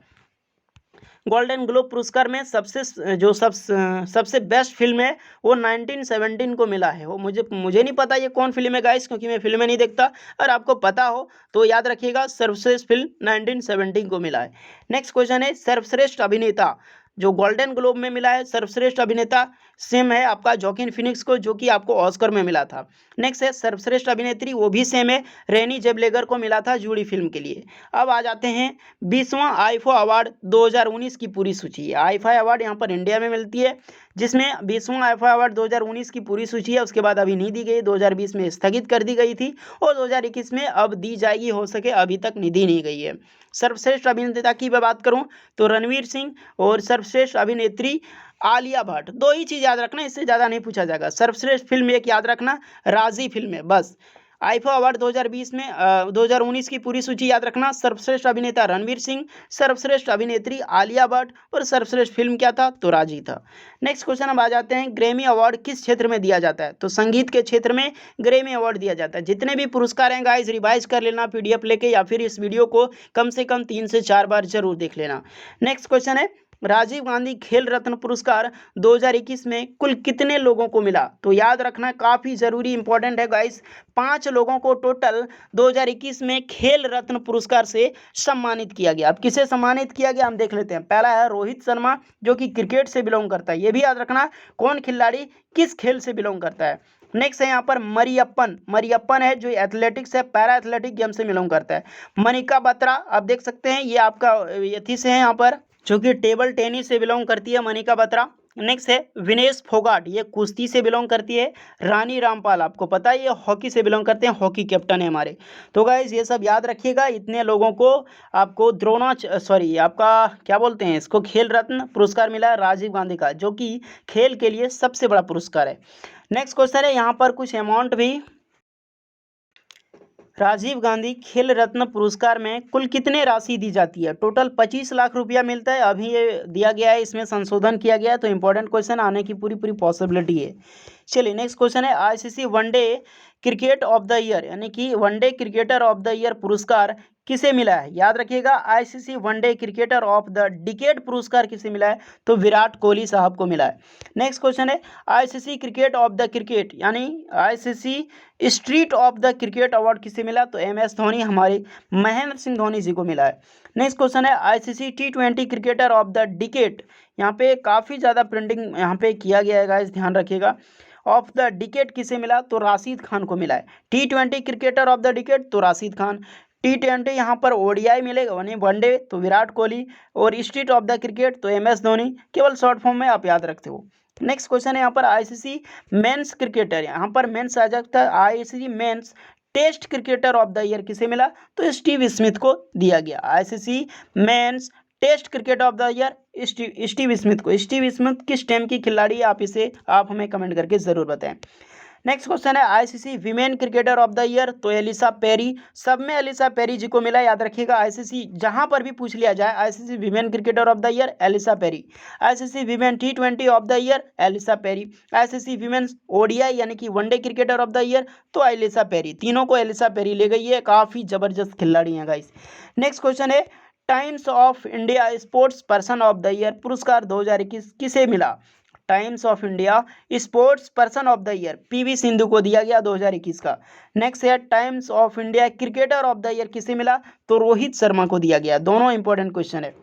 गोल्डन ग्लोब पुरस्कार में सबसे बेस्ट फिल्म है वो 1917 को मिला है। वो मुझे नहीं पता ये कौन फिल्म है गाइस, क्योंकि मैं फिल्में नहीं देखता, अगर आपको पता हो तो याद रखिएगा सर्वश्रेष्ठ फिल्म 1917 को मिला है। नेक्स्ट क्वेश्चन है सर्वश्रेष्ठ अभिनेता, जो गोल्डन ग्लोब में मिला है सर्वश्रेष्ठ अभिनेता सेम है आपका जॉकिन फिनिक्स को, जो कि आपको ऑस्कर में मिला था। नेक्स्ट है सर्वश्रेष्ठ अभिनेत्री, वो भी सेम है, रेनी जेवलेगर को मिला था जूडी फिल्म के लिए। अब आ जाते हैं 20वां आईफा अवार्ड 2019 की पूरी सूची। आईफा अवार्ड यहाँ पर इंडिया में मिलती है, जिसमें 20वां आईफा अवार्ड 2019 की पूरी सूची है, उसके बाद अभी नहीं दी गई, 2020 में स्थगित कर दी गई थी और 2021 में अब दी जाएगी, हो सके अभी तक नहीं दी नहीं गई है। सर्वश्रेष्ठ अभिनेता की मैं बात करूं तो रणवीर सिंह और सर्वश्रेष्ठ अभिनेत्री आलिया भट्ट। दो ही चीज़ याद रखना, इससे ज़्यादा नहीं पूछा जाएगा। सर्वश्रेष्ठ फिल्म एक याद रखना, राजी फिल्म है बस। आईफा अवार्ड 2020 में 2019 की पूरी सूची याद रखना, सर्वश्रेष्ठ अभिनेता रणवीर सिंह, सर्वश्रेष्ठ अभिनेत्री आलिया भट्ट और सर्वश्रेष्ठ फिल्म क्या था, तो राजी था। नेक्स्ट क्वेश्चन अब आ जाते हैं ग्रैमी अवार्ड किस क्षेत्र में दिया जाता है, तो संगीत के क्षेत्र में ग्रैमी अवार्ड दिया जाता है। जितने भी पुरस्कार हैं गाइस रिवाइज कर लेना पीडीएफ लेके, या फिर इस वीडियो को कम से कम 3 से 4 बार जरूर देख लेना। नेक्स्ट क्वेश्चन है राजीव गांधी खेल रत्न पुरस्कार 2021 में कुल कितने लोगों को मिला, तो याद रखना काफ़ी ज़रूरी इंपॉर्टेंट है गाइस, 5 लोगों को टोटल 2021 में खेल रत्न पुरस्कार से सम्मानित किया गया। अब किसे सम्मानित किया गया हम देख लेते हैं। पहला है रोहित शर्मा, जो कि क्रिकेट से बिलोंग करता है, ये भी याद रखना कौन खिलाड़ी किस खेल से बिलोंग करता है। नेक्स्ट है यहाँ पर मरियप्पन है, जो एथलेटिक्स है, पैरा एथलेटिक गेम से बिलोंग करता है। मनिका बत्रा आप देख सकते हैं, ये आपका यथी से है यहाँ पर, जो कि टेबल टेनिस से बिलोंग करती है मनिका बत्रा। नेक्स्ट है विनेश फोगाट, ये कुश्ती से बिलोंग करती है। रानी रामपाल आपको पता है ये हॉकी से बिलोंग करते हैं, हॉकी कैप्टन है हमारे। तो गाइज ये सब याद रखिएगा, इतने लोगों को आपको आपका क्या बोलते हैं इसको, खेल रत्न पुरस्कार मिला है राजीव गांधी का, जो कि खेल के लिए सबसे बड़ा पुरस्कार है। नेक्स्ट क्वेश्चन है यहाँ पर कुछ अमाउंट भी, राजीव गांधी खेल रत्न पुरस्कार में कुल कितने राशि दी जाती है, टोटल 25 लाख रुपया मिलता है, अभी ये दिया गया है, इसमें संशोधन किया गया है, तो इंपॉर्टेंट क्वेश्चन आने की पूरी पॉसिबिलिटी है। चलिए नेक्स्ट क्वेश्चन है ICC one day cricket of the year यानी कि one day cricketer of the year पुरस्कार किसे मिला है? याद रखिएगा, ICC one day cricketer of the decade पुरस्कार किसे मिला है? तो विराट कोहली साहब को मिला है। नेक्स्ट क्वेश्चन है, ICC cricket of the cricket यानी ICC street of the cricket award किसे मिला? तो एमएस धोनी, हमारे महेंद्र सिंह धोनी जी को मिला है। नेक्स्ट क्वेश्चन है, ICC T20 cricketer of the decade, यहाँ पे काफ़ी ज़्यादा प्रिंटिंग यहाँ पे किया गया है गाइस, ध्यान रखिएगा। ऑफ द डिकेड किसे मिला? तो राशिद खान को मिला है। टी20 क्रिकेटर ऑफ द डिकेड तो राशिद खान, टी20 यहाँ पर ओडीआई मिलेगा यानी वनडे तो विराट कोहली, और स्ट्रीट ऑफ द क्रिकेट तो एमएस धोनी, केवल शॉर्ट फॉर्म में आप याद रखते हो। नेक्स्ट क्वेश्चन है यहाँ पर, आईसीसी मेंस क्रिकेटर, यहाँ पर मेंस आ जाता है, ICC men's test cricketer of the year किसे मिला? तो स्टीव स्मिथ को दिया गया। ICC men's test cricket of the year Steve Smith को। स्टीव स्मिथ किस टीम की खिलाड़ी है? आप हमें कमेंट करके ज़रूर बताएं। नेक्स्ट क्वेश्चन है, ICC women cricketer of the year तो एलिसा पेरी, सब में एलिसा पेरी जी को मिला। याद रखिएगा, आईसीसी जहां पर भी पूछ लिया जाए, ICC women cricketer of the year Ellyse Perry, ICC women टी20 of the year Ellyse Perry, ICC women ODI यानी कि one day cricketer of the year तो एलिसा पेरी, तीनों को एलिसा पेरी ले गई है। काफ़ी जबरदस्त खिलाड़ी हैं गाइस। नेक्स्ट क्वेश्चन है, times of India sports person of the year पुरस्कार 2021 किसे मिला? Times of India sports person of the year PV Sindhu को दिया गया 2021 का। नेक्स्ट है, times of India cricketer of the year किसे मिला? तो रोहित शर्मा को दिया गया। दोनों इंपॉर्टेंट क्वेश्चन है।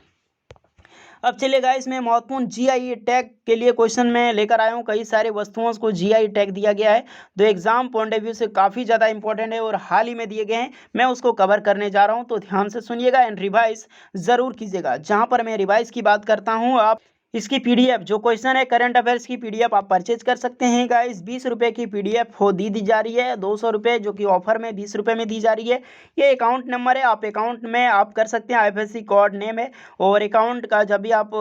अब चलिए गाइस, मैं महत्वपूर्ण जीआई टैग के लिए क्वेश्चन में लेकर आया हूँ। कई सारे वस्तुओं को जीआई टैग दिया गया है, जो एग्जाम पॉइंट ऑफ व्यू से काफ़ी ज़्यादा इंपॉर्टेंट है और हाल ही में दिए गए हैं। मैं उसको कवर करने जा रहा हूँ, तो ध्यान से सुनिएगा एंड रिवाइज ज़रूर कीजिएगा। जहाँ पर मैं रिवाइज की बात करता हूँ, आप इसकी पीडीएफ जो क्वेश्चन है करंट अफेयर्स की पीडीएफ आप परचेज कर सकते हैं गाइस। 20 रुपये की पीडीएफ हो दी जा रही है, 200 रुपये जो कि ऑफर में 20 रुपये में दी जा रही है। ये अकाउंट नंबर है, आप अकाउंट में आप कर सकते हैं, आईएफएससी कोड नेम है, और अकाउंट का जब भी आप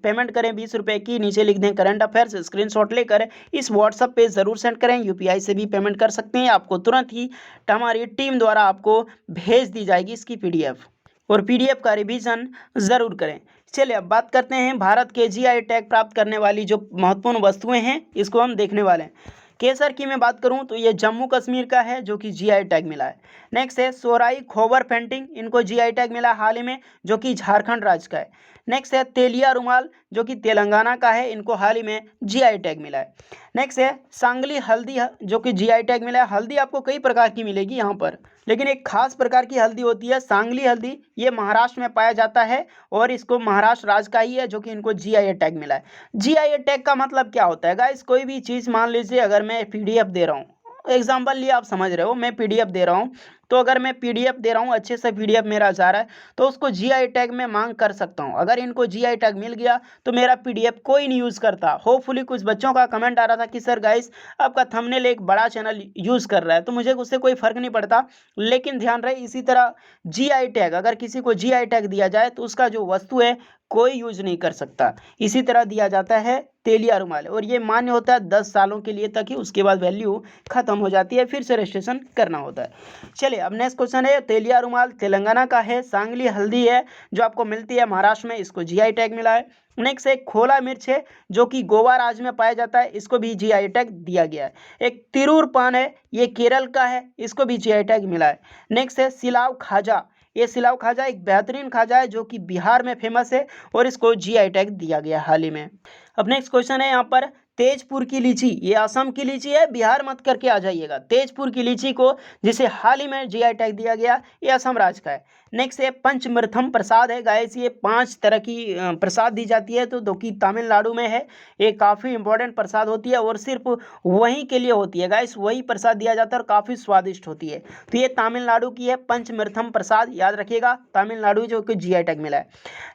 पेमेंट करें 20 रुपये की, नीचे लिख दें करंट अफेयर्स, स्क्रीनशॉट लेकर इस व्हाट्सअप पे ज़रूर सेंड करें। यूपीआई से भी पेमेंट कर सकते हैं, आपको तुरंत ही हमारी टीम द्वारा आपको भेज दी जाएगी इसकी पीडीएफ, और पीडीएफ का रिवीजन ज़रूर करें। चलिए अब बात करते हैं भारत के जीआई टैग प्राप्त करने वाली जो महत्वपूर्ण वस्तुएं हैं, इसको हम देखने वाले हैं। केसर की मैं बात करूं तो ये जम्मू कश्मीर का है, जो कि जीआई टैग मिला है। नेक्स्ट है सोराई खोबर पेंटिंग, इनको जीआई टैग मिला हाल ही में, जो कि झारखंड राज्य का है। नेक्स्ट है तेलिया रुमाल, जो कि तेलंगाना का है, इनको हाल ही में जीआई टैग मिला है। नेक्स्ट है सांगली हल्दी, जो कि जीआई टैग मिला है। हल्दी आपको कई प्रकार की मिलेगी यहाँ पर, लेकिन एक खास प्रकार की हल्दी होती है सांगली हल्दी, ये महाराष्ट्र में पाया जाता है और इसको महाराष्ट्र राज्य का ही है, जो कि इनको जीआई टैग मिला है। जीआई टैग का मतलब क्या होता है गाइस? कोई भी चीज़, मान लीजिए अगर मैं पीडीएफ दे रहा हूँ, एग्जाम्पल लिए आप समझ रहे हो, मैं पीडीएफ दे रहा हूँ, तो अगर मैं पीडीएफ दे रहा हूँ, अच्छे से पीडीएफ मेरा जा रहा है, तो उसको जीआई टैग में मांग कर सकता हूँ। अगर इनको जीआई टैग मिल गया तो मेरा पीडीएफ कोई नहीं यूज़ करता। होपफुली कुछ बच्चों का कमेंट आ रहा था कि सर गाइस आपका थंबनेल एक बड़ा चैनल यूज़ कर रहा है, तो मुझे उससे कोई फ़र्क नहीं पड़ता, लेकिन ध्यान रहे इसी तरह जीआई टैग, अगर किसी को जीआई टैग दिया जाए तो उसका जो वस्तु है कोई यूज नहीं कर सकता। इसी तरह दिया जाता है तेलिया रुमाल, और ये मान्य होता है 10 सालों के लिए तक ही, उसके बाद वैल्यू खत्म हो जाती है, फिर से रजिस्ट्रेशन करना होता है। चलिए अब नेक्स्ट क्वेश्चन है, तेलिया रुमाल तेलंगाना का है, सांगली हल्दी है जो आपको मिलती है महाराष्ट्र में, इसको जीआई टैग मिला है। नेक्स्ट एक खोला मिर्च है, जो कि गोवा राज्य में पाया जाता है, इसको भी जीआई टैग दिया गया है। एक तिरूर पान है, ये केरल का है, इसको भी जीआई टैग मिला है। नेक्स्ट है सिलाव खाजा, ये सिलाव खाजा एक बेहतरीन खाजा है जो कि बिहार में फेमस है, और इसको जीआई टैग दिया गया हाल ही में। अब नेक्स्ट क्वेश्चन है यहाँ पर तेजपुर की लीची, ये असम की लीची है, बिहार मत करके आ जाइएगा। तेजपुर की लीची को जिसे हाल ही में जीआई टैग दिया गया, ये असम राज्य का है। नेक्स्ट है पंचमृथम प्रसाद है गाइस, ये 5 तरह की प्रसाद दी जाती है, तो कि तमिलनाडु में है। ये काफ़ी इंपॉर्टेंट प्रसाद होती है और सिर्फ वहीं के लिए होती है गाइस, वही प्रसाद दिया जाता है और काफ़ी स्वादिष्ट होती है। तो ये तमिलनाडु की है पंचमृथम प्रसाद, याद रखिएगा, तमिलनाडु जो कि जीआई टैग मिला है।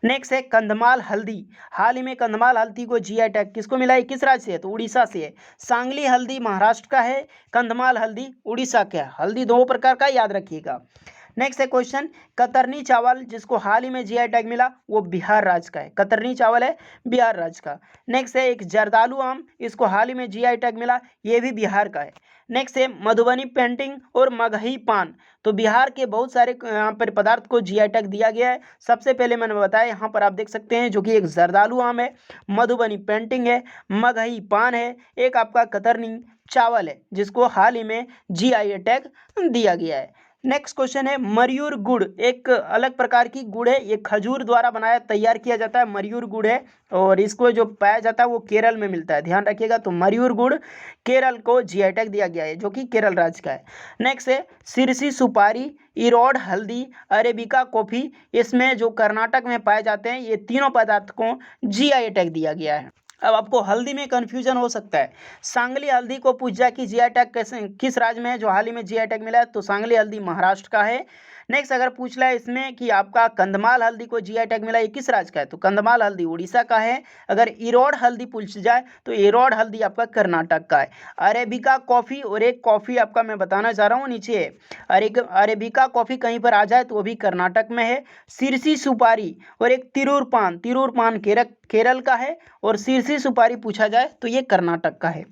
नेक्स्ट है कंधमाल हल्दी, हाल ही में कंधमाल हल्दी को जीआई टैग किसको मिला है, किस राज्य से है, तो उड़ीसा से है। सांगली हल्दी महाराष्ट्र का है, कंधमाल हल्दी उड़ीसा का है। हल्दी 2 प्रकार का, याद रखिएगा। नेक्स्ट है क्वेश्चन कतरनी चावल, जिसको हाल ही में जीआई टैग मिला, वो बिहार राज्य का है। कतरनी चावल है बिहार राज्य का। नेक्स्ट है एक जर्दालू आम, इसको हाल ही में जीआई टैग मिला, ये भी बिहार का है। नेक्स्ट है मधुबनी पेंटिंग और मगही पान, तो बिहार के बहुत सारे यहाँ पर पदार्थ को जीआई टैग दिया गया है। सबसे पहले मैंने बताया, यहाँ पर आप देख सकते हैं, जो कि एक जर्दालू आम है, मधुबनी पेंटिंग है, मगही पान है, एक आपका कतरनी चावल है जिसको हाल ही में GI टैग दिया गया है। नेक्स्ट क्वेश्चन है मयूर गुड़, एक अलग प्रकार की गुड़ है, ये खजूर द्वारा बनाया तैयार किया जाता है, मयूर गुड़ है और इसको जो पाया जाता है वो केरल में मिलता है, ध्यान रखिएगा। तो मयूर गुड़ केरल को GI टैग दिया गया है जो कि केरल राज्य का है। नेक्स्ट है सिरसी सुपारी, इरोड हल्दी, अरेबिका कॉफ़ी, इसमें जो कर्नाटक में पाए जाते हैं ये तीनों पदार्थ को GI टैग दिया गया है। अब आपको हल्दी में कंफ्यूजन हो सकता है, सांगली हल्दी को पूछ जाए कि GI टैग कैसे किस राज्य में है जो हाल ही में GI टैग मिला है, तो सांगली हल्दी महाराष्ट्र का है। नेक्स्ट अगर पूछ रहा है इसमें कि आपका कंधमाल हल्दी को GI टैग मिला है, ये किस राज्य का है, तो कंधमाल हल्दी उड़ीसा का है। अगर इरोड हल्दी पूछ जाए तो इरोड हल्दी आपका कर्नाटक का है। अरेबिका कॉफ़ी, और एक कॉफ़ी आपका मैं बताना चाह रहा हूँ नीचे है, अरेबिका कॉफ़ी कहीं पर आ जाए तो वो भी कर्नाटक में है। सिरसी सुपारी और एक तिरूर पान, तिरूर पान केरल का है और सिरसी सुपारी पूछा जाए तो ये कर्नाटक का है।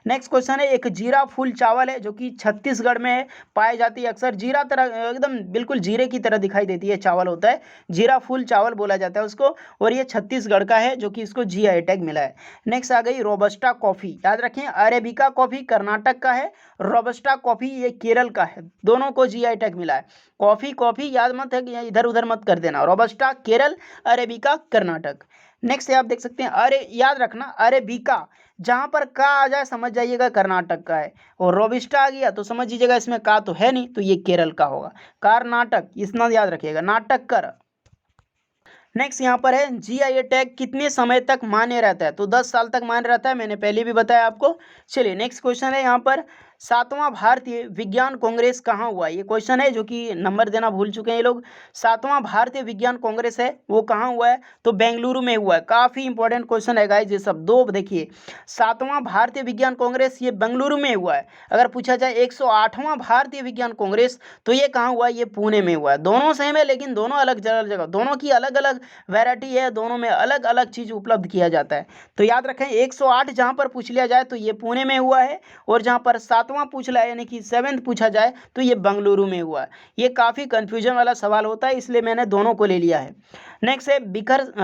नेक्स्ट क्वेश्चन है एक जीरा फूल चावल है जो कि छत्तीसगढ़ में पाई जाती है, अक्सर जीरा तरह एकदम बिल्कुल जीरे की तरह दिखाई देती है, चावल होता है, जीरा फूल चावल बोला जाता है उसको, और ये छत्तीसगढ़ का है जो कि इसको GI टैग मिला है। नेक्स्ट आ गई रोबस्टा कॉफ़ी, याद रखें अरेबिका कॉफ़ी कर्नाटक का है, रोबस्टा कॉफ़ी ये केरल का है, दोनों को GI टैग मिला है। कॉफ़ी याद मत है कि इधर उधर मत कर देना, robusta Kerala, arabica Karnataka. Next आप देख सकते हैं, अरे याद रखना अरेबिका जहाँ पर का आ जाए समझ जाइएगा कर्नाटक का है, और रोबिस्टा आ गया तो समझ लीजिएगा इसमें का तो है नहीं तो ये केरल का होगा। कर्नाटक इतना याद रखिएगा, नाटक कर। नेक्स्ट यहाँ पर है GI टैग कितने समय तक मान्य रहता है, तो 10 साल तक मान्य रहता है, मैंने पहले भी बताया आपको। चलिए नेक्स्ट क्वेश्चन है यहाँ पर 7वां भारतीय विज्ञान कांग्रेस कहाँ हुआ, ये क्वेश्चन है जो कि नंबर देना भूल चुके हैं ये लोग। 7वां भारतीय विज्ञान कांग्रेस है वो कहाँ हुआ है, तो बेंगलुरु में हुआ है। काफ़ी इंपॉर्टेंट क्वेश्चन है गाइस ये सब, दो देखिए 7वां भारतीय विज्ञान कांग्रेस ये बेंगलुरु में हुआ है। अगर पूछा जाए 108वां भारतीय विज्ञान कांग्रेस तो ये कहाँ हुआ है, ये पुणे में हुआ है। दोनों सेम है लेकिन दोनों अलग जगह, दोनों की अलग अलग वैरायटी है, दोनों में अलग अलग चीज़ उपलब्ध किया जाता है। तो याद रखें 108 जहाँ पर पूछ लिया जाए तो ये पुणे में हुआ है, और जहाँ पर 7वां पूछ लिया यानी कि 7th पूछा जाए तो ये बेंगलुरु में हुआ है। ये काफ़ी कन्फ्यूजन वाला सवाल होता है इसलिए मैंने दोनों को ले लिया है। नेक्स्ट है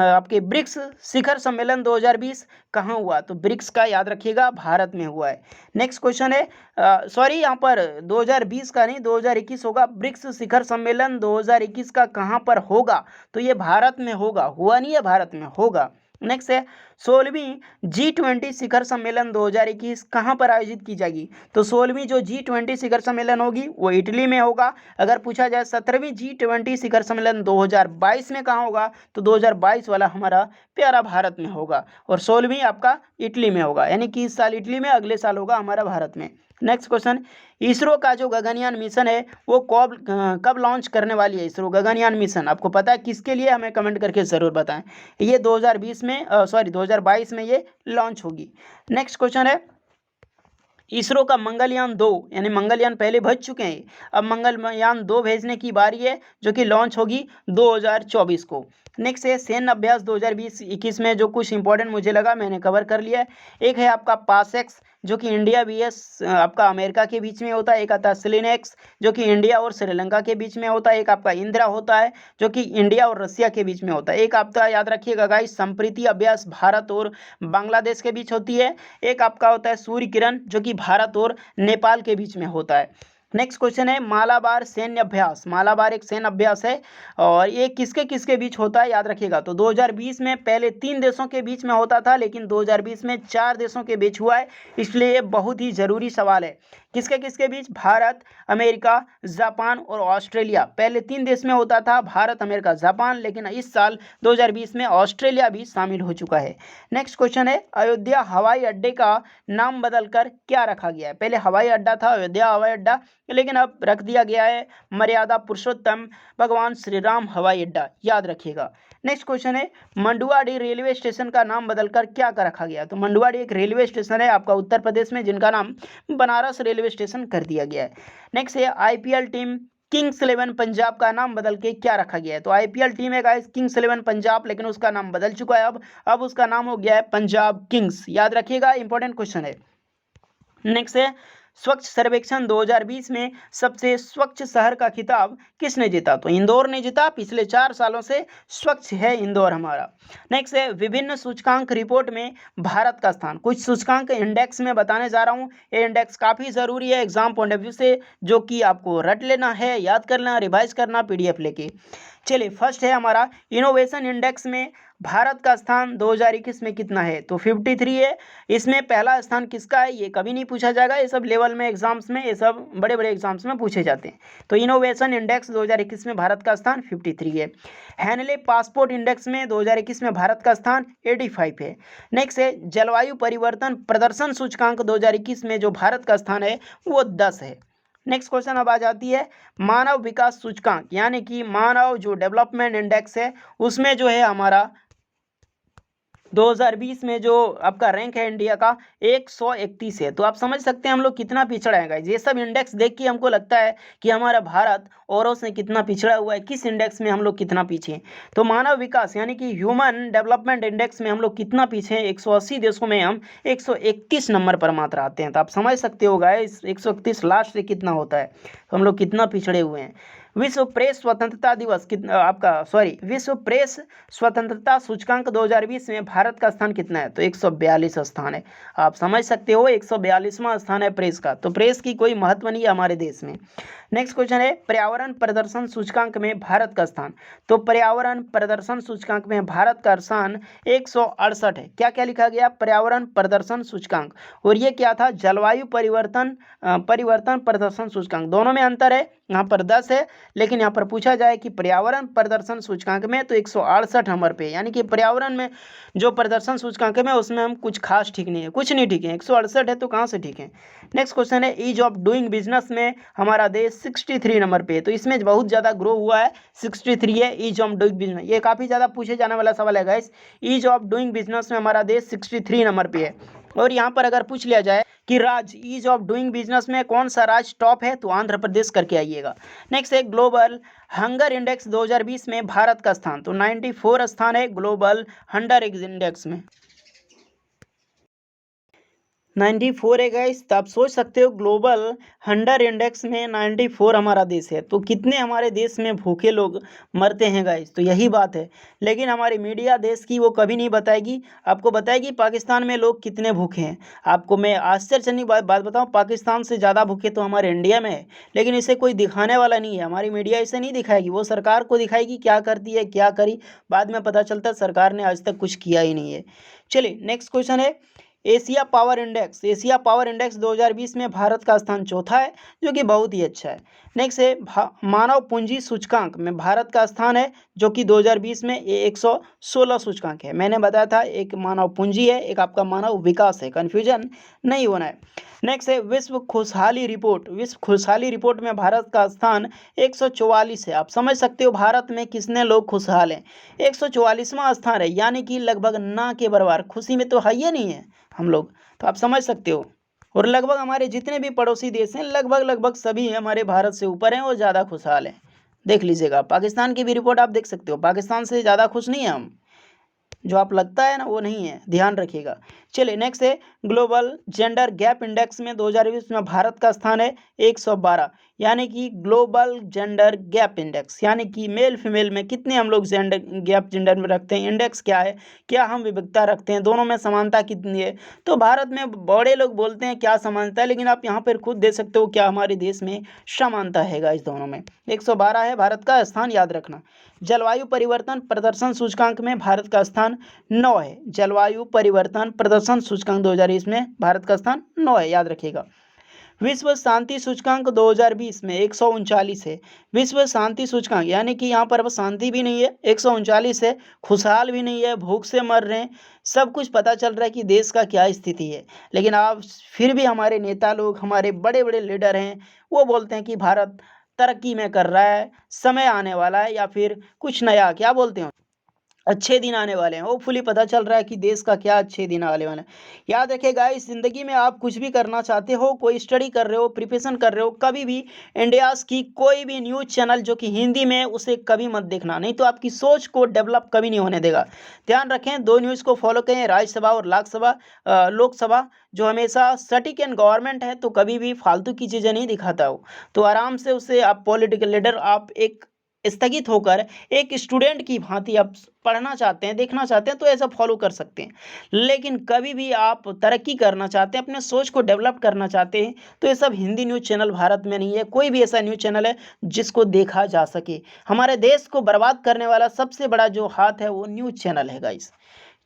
आपके ब्रिक्स शिखर सम्मेलन 2020 कहाँ हुआ, तो ब्रिक्स का याद रखिएगा भारत में हुआ है। नेक्स्ट क्वेश्चन है सॉरी यहाँ पर 2020 का नहीं 2021 होगा, ब्रिक्स शिखर सम्मेलन 2021 का कहाँ पर होगा, तो ये भारत में होगा, हुआ नहीं है भारत में होगा। नेक्स्ट है 16वीं G20 शिखर सम्मेलन 2021 कहाँ पर आयोजित की जाएगी, तो 16वीं जो G20 शिखर सम्मेलन होगी वो इटली में होगा। अगर पूछा जाए 17वीं G20 शिखर सम्मेलन 2022 में कहाँ होगा, तो 2022 वाला हमारा प्यारा भारत में होगा, और 16वीं आपका इटली में होगा, यानी कि इस साल इटली में अगले साल होगा हमारा भारत में। नेक्स्ट क्वेश्चन इसरो का जो गगनयान मिशन है वो कब लॉन्च करने वाली है, इसरो गगनयान मिशन आपको पता है किसके लिए, हमें कमेंट करके ज़रूर बताएं। ये 2022 में ये लॉन्च होगी। नेक्स्ट क्वेश्चन है इसरो का मंगलयान 2 यानी मंगलयान पहले भेज चुके हैं, अब मंगलयान 2 भेजने की बारी है जो कि लॉन्च होगी 2024 को। नेक्स्ट है सैन्य अभ्यास 2020-21 में जो कुछ इंपॉर्टेंट मुझे लगा मैंने कवर कर लिया है। एक है आपका पासएक्स जो कि इंडिया VS आपका अमेरिका के बीच में होता है, एक आता है सिलिनेक्स जो कि इंडिया और श्रीलंका के बीच में होता है, एक आपका इंदिरा होता है जो कि इंडिया और रसिया के बीच में होता है, एक आपका याद रखिएगा गाइस संप्रीति अभ्यास भारत और बांग्लादेश के बीच होती है, एक आपका होता है सूर्य किरण जो कि भारत और नेपाल के बीच में होता है। नेक्स्ट क्वेश्चन है मालाबार सैन्य अभ्यास, मालाबार एक सैन्य अभ्यास है और ये किसके किसके बीच होता है याद रखिएगा, तो 2020 में पहले 3 देशों के बीच में होता था लेकिन 2020 में 4 देशों के बीच हुआ है, इसलिए ये बहुत ही ज़रूरी सवाल है। किसके किसके बीच, भारत, अमेरिका, जापान और ऑस्ट्रेलिया। पहले 3 देश में होता था भारत, अमेरिका, जापान, लेकिन इस साल 2020 में ऑस्ट्रेलिया भी शामिल हो चुका है। नेक्स्ट क्वेश्चन है अयोध्या हवाई अड्डे का नाम बदलकर क्या रखा गया है, पहले हवाई अड्डा था अयोध्या हवाई अड्डा, लेकिन अब रख दिया गया है मर्यादा पुरुषोत्तम भगवान श्री राम हवाई अड्डा, याद रखिएगा। नेक्स्ट क्वेश्चन है मंडुआडीह रेलवे स्टेशन का नाम बदलकर क्या कर रखा गया, तो मंडुआडीह एक रेलवे स्टेशन है आपका उत्तर प्रदेश में जिनका नाम बनारस रेलवे स्टेशन कर दिया गया है। नेक्स्ट है IPL टीम किंग्स 11 पंजाब का नाम बदल के क्या रखा गया है, तो IPL टीम है गाइस किंग्स 11 पंजाब, लेकिन उसका नाम बदल चुका है, अब उसका नाम हो गया है पंजाब किंग्स, याद रखिएगा, इंपॉर्टेंट क्वेश्चन है। नेक्स्ट है स्वच्छ सर्वेक्षण 2020 में सबसे स्वच्छ शहर का खिताब किसने जीता? तो इंदौर ने जीता। पिछले 4 सालों से स्वच्छ है इंदौर हमारा। नेक्स्ट है विभिन्न सूचकांक रिपोर्ट में भारत का स्थान। कुछ सूचकांक इंडेक्स में बताने जा रहा हूँ। ये इंडेक्स काफ़ी ज़रूरी है एग्जाम पॉइंट ऑफ व्यू से, जो कि आपको रट लेना है, याद कर लेना, रिवाइज करना PDF लेके। चलिए फर्स्ट है हमारा इनोवेशन इंडेक्स में भारत का स्थान 2021 में कितना है? तो 53 है। इसमें पहला स्थान किसका है ये कभी नहीं पूछा जाएगा। ये सब लेवल में एग्जाम्स में, ये सब बड़े बड़े एग्जाम्स में पूछे जाते हैं। तो इनोवेशन इंडेक्स 2021 में भारत का स्थान 53 है। हैनले पासपोर्ट इंडेक्स में 2021 में भारत का स्थान 85 है। नेक्स्ट है जलवायु परिवर्तन प्रदर्शन सूचकांक 2021 में जो भारत का स्थान है वो 10 है। नेक्स्ट क्वेश्चन अब आ जाती है मानव विकास सूचकांक, यानी कि मानव जो डेवलपमेंट इंडेक्स है उसमें जो है हमारा 2020 में जो आपका रैंक है इंडिया का 131 है। तो आप समझ सकते हैं हम लोग कितना पिछड़ा है गाइस। ये सब इंडेक्स देख के हमको लगता है कि हमारा भारत औरों से कितना पिछड़ा हुआ है, किस इंडेक्स में हम लोग कितना पीछे हैं। तो मानव विकास यानी कि ह्यूमन डेवलपमेंट इंडेक्स में हम लोग कितना पीछे हैं, 180 देशों में हम 131 नंबर पर मात्र आते हैं। तो आप समझ सकते हो गाइस 131 लास्ट से कितना होता है, तो हम लोग कितना पिछड़े हुए हैं। विश्व प्रेस स्वतंत्रता दिवस विश्व प्रेस स्वतंत्रता सूचकांक 2020 में भारत का स्थान कितना है? तो 142 स्थान है। आप समझ सकते हो 142वां स्थान है प्रेस का। तो प्रेस की कोई महत्व नहीं है हमारे देश में। नेक्स्ट क्वेश्चन है पर्यावरण प्रदर्शन सूचकांक में भारत का स्थान। तो पर्यावरण प्रदर्शन सूचकांक में भारत का स्थान 168 है। क्या क्या लिखा गया? पर्यावरण प्रदर्शन सूचकांक, और ये क्या था? जलवायु परिवर्तन प्रदर्शन सूचकांक। दोनों में अंतर है, यहाँ पर 10 है, लेकिन यहाँ पर पूछा जाए कि पर्यावरण प्रदर्शन सूचकांक में तो 168 नंबर पे, यानी कि पर्यावरण में जो प्रदर्शन सूचकांक में उसमें हम कुछ खास ठीक नहीं है, कुछ नहीं ठीक है। 168 है तो कहाँ से ठीक है। नेक्स्ट क्वेश्चन है ईज ऑफ डूइंग बिजनेस में हमारा देश 63 नंबर पे है। तो इसमें बहुत ज़्यादा ग्रो हुआ है, 63 है ईज ऑफ डूइंग बिजनेस। ये काफ़ी ज़्यादा पूछे जाने वाला सवाल है guys. Ease of doing business में हमारा देश 63 नंबर पे है। और यहाँ पर अगर पूछ लिया जाए कि राज्य ईज ऑफ डूइंग बिजनेस में कौन सा राज्य टॉप है, तो आंध्र प्रदेश करके आइएगा। नेक्स्ट है ग्लोबल हंगर इंडेक्स 2020 में भारत का स्थान। तो 94 स्थान है ग्लोबल हंगर इंडेक्स में, 94 है गाइस। तो आप सोच सकते हो ग्लोबल हंगर इंडेक्स में 94 हमारा देश है। तो कितने हमारे देश में भूखे लोग मरते हैं गाइस, तो यही बात है। लेकिन हमारी मीडिया देश की वो कभी नहीं बताएगी, आपको बताएगी पाकिस्तान में लोग कितने भूखे हैं। आपको मैं आश्चर्यजनक बात बताऊं, पाकिस्तान से ज़्यादा भूखे तो हमारे इंडिया में है, लेकिन इसे कोई दिखाने वाला नहीं है। हमारी मीडिया इसे नहीं दिखाएगी, वो सरकार को दिखाएगी क्या करती है क्या करी, बाद में पता चलता है सरकार ने आज तक कुछ किया ही नहीं है। चलिए नेक्स्ट क्वेश्चन है Asia power index. Asia power index 2020 में भारत का स्थान चौथा है, जो कि बहुत ही अच्छा है। नेक्स्ट है मानव पूंजी सूचकांक में भारत का स्थान है, जो कि 2020 में ये 116 सूचकांक है। मैंने बताया था एक मानव पूंजी है, एक आपका मानव विकास है, कन्फ्यूजन नहीं होना है। नेक्स्ट है विश्व खुशहाली रिपोर्ट। विश्व खुशहाली रिपोर्ट में भारत का स्थान 144 है। आप समझ सकते हो भारत में कितने लोग खुशहाल हैं, 144वां स्थान है, यानी कि लगभग ना के बराबर। खुशी में तो है ही नहीं है हम लोग, तो आप समझ सकते हो। और लगभग हमारे जितने भी पड़ोसी देश हैं लगभग सभी हमारे भारत से ऊपर हैं और ज़्यादा खुशहाल हैं। देख लीजिएगा पाकिस्तान की भी रिपोर्ट आप देख सकते हो, पाकिस्तान से ज़्यादा खुश नहीं है हम, जो आप लगता है ना वो नहीं है, ध्यान रखिएगा। चलिए नेक्स्ट है ग्लोबल जेंडर गैप इंडेक्स में 2020 में भारत का स्थान है 112, यानी कि ग्लोबल जेंडर गैप इंडेक्स, यानी कि मेल फीमेल में कितने हम लोग जेंडर में रखते हैं, इंडेक्स क्या है, क्या हम विविधता रखते हैं, दोनों में समानता कितनी है। तो भारत में बड़े लोग बोलते हैं क्या समानता है, लेकिन आप यहाँ पर खुद देख सकते हो क्या हमारे देश में समानता है इस दोनों में। 112 है भारत का स्थान, याद रखना। जलवायु परिवर्तन प्रदर्शन सूचकांक में भारत का स्थान 9 है। जलवायु परिवर्तन प्रदर्शन सूचकांक 2020 में भारत का स्थान 9 है, याद रखिएगा। विश्व शांति सूचकांक 2020 में 139 है। विश्व शांति सूचकांक यानी कि यहाँ पर अब शांति भी नहीं है, 139 है, खुशहाल भी नहीं है, भूख से मर रहे हैं, सब कुछ पता चल रहा है कि देश का क्या स्थिति है। लेकिन आप फिर भी हमारे नेता लोग, हमारे बड़े बड़े लीडर हैं, वो बोलते हैं कि भारत तरक्की में कर रहा है, समय आने वाला है, या फिर कुछ नया क्या बोलते हैं अच्छे दिन आने वाले हैं। होपफुली पता चल रहा है कि देश का क्या अच्छे दिन आने वाले हैं। याद रखिएगा इस ज़िंदगी में आप कुछ भी करना चाहते हो, कोई स्टडी कर रहे हो, प्रिपरेशन कर रहे हो, कभी भी इंडियाज़ की कोई भी न्यूज़ चैनल जो कि हिंदी में, उसे कभी मत देखना, नहीं तो आपकी सोच को डेवलप कभी नहीं होने देगा। ध्यान रखें, 2 न्यूज़ को फॉलो करें, राज्यसभा और लोकसभा, जो हमेशा सटीक एंड गवर्नमेंट है, तो कभी भी फालतू की चीज़ें नहीं दिखाता हो। तो आराम से उसे आप पॉलिटिकल लीडर, आप एक स्थगित होकर एक स्टूडेंट की भांति आप पढ़ना चाहते हैं, देखना चाहते हैं, तो ऐसा फॉलो कर सकते हैं। लेकिन कभी भी आप तरक्की करना चाहते हैं, अपने सोच को डेवलप करना चाहते हैं, तो ये सब हिंदी न्यूज़ चैनल भारत में नहीं है। कोई भी ऐसा न्यूज़ चैनल है जिसको देखा जा सके। हमारे देश को बर्बाद करने वाला सबसे बड़ा जो हाथ है वो न्यूज़ चैनल है गाइस।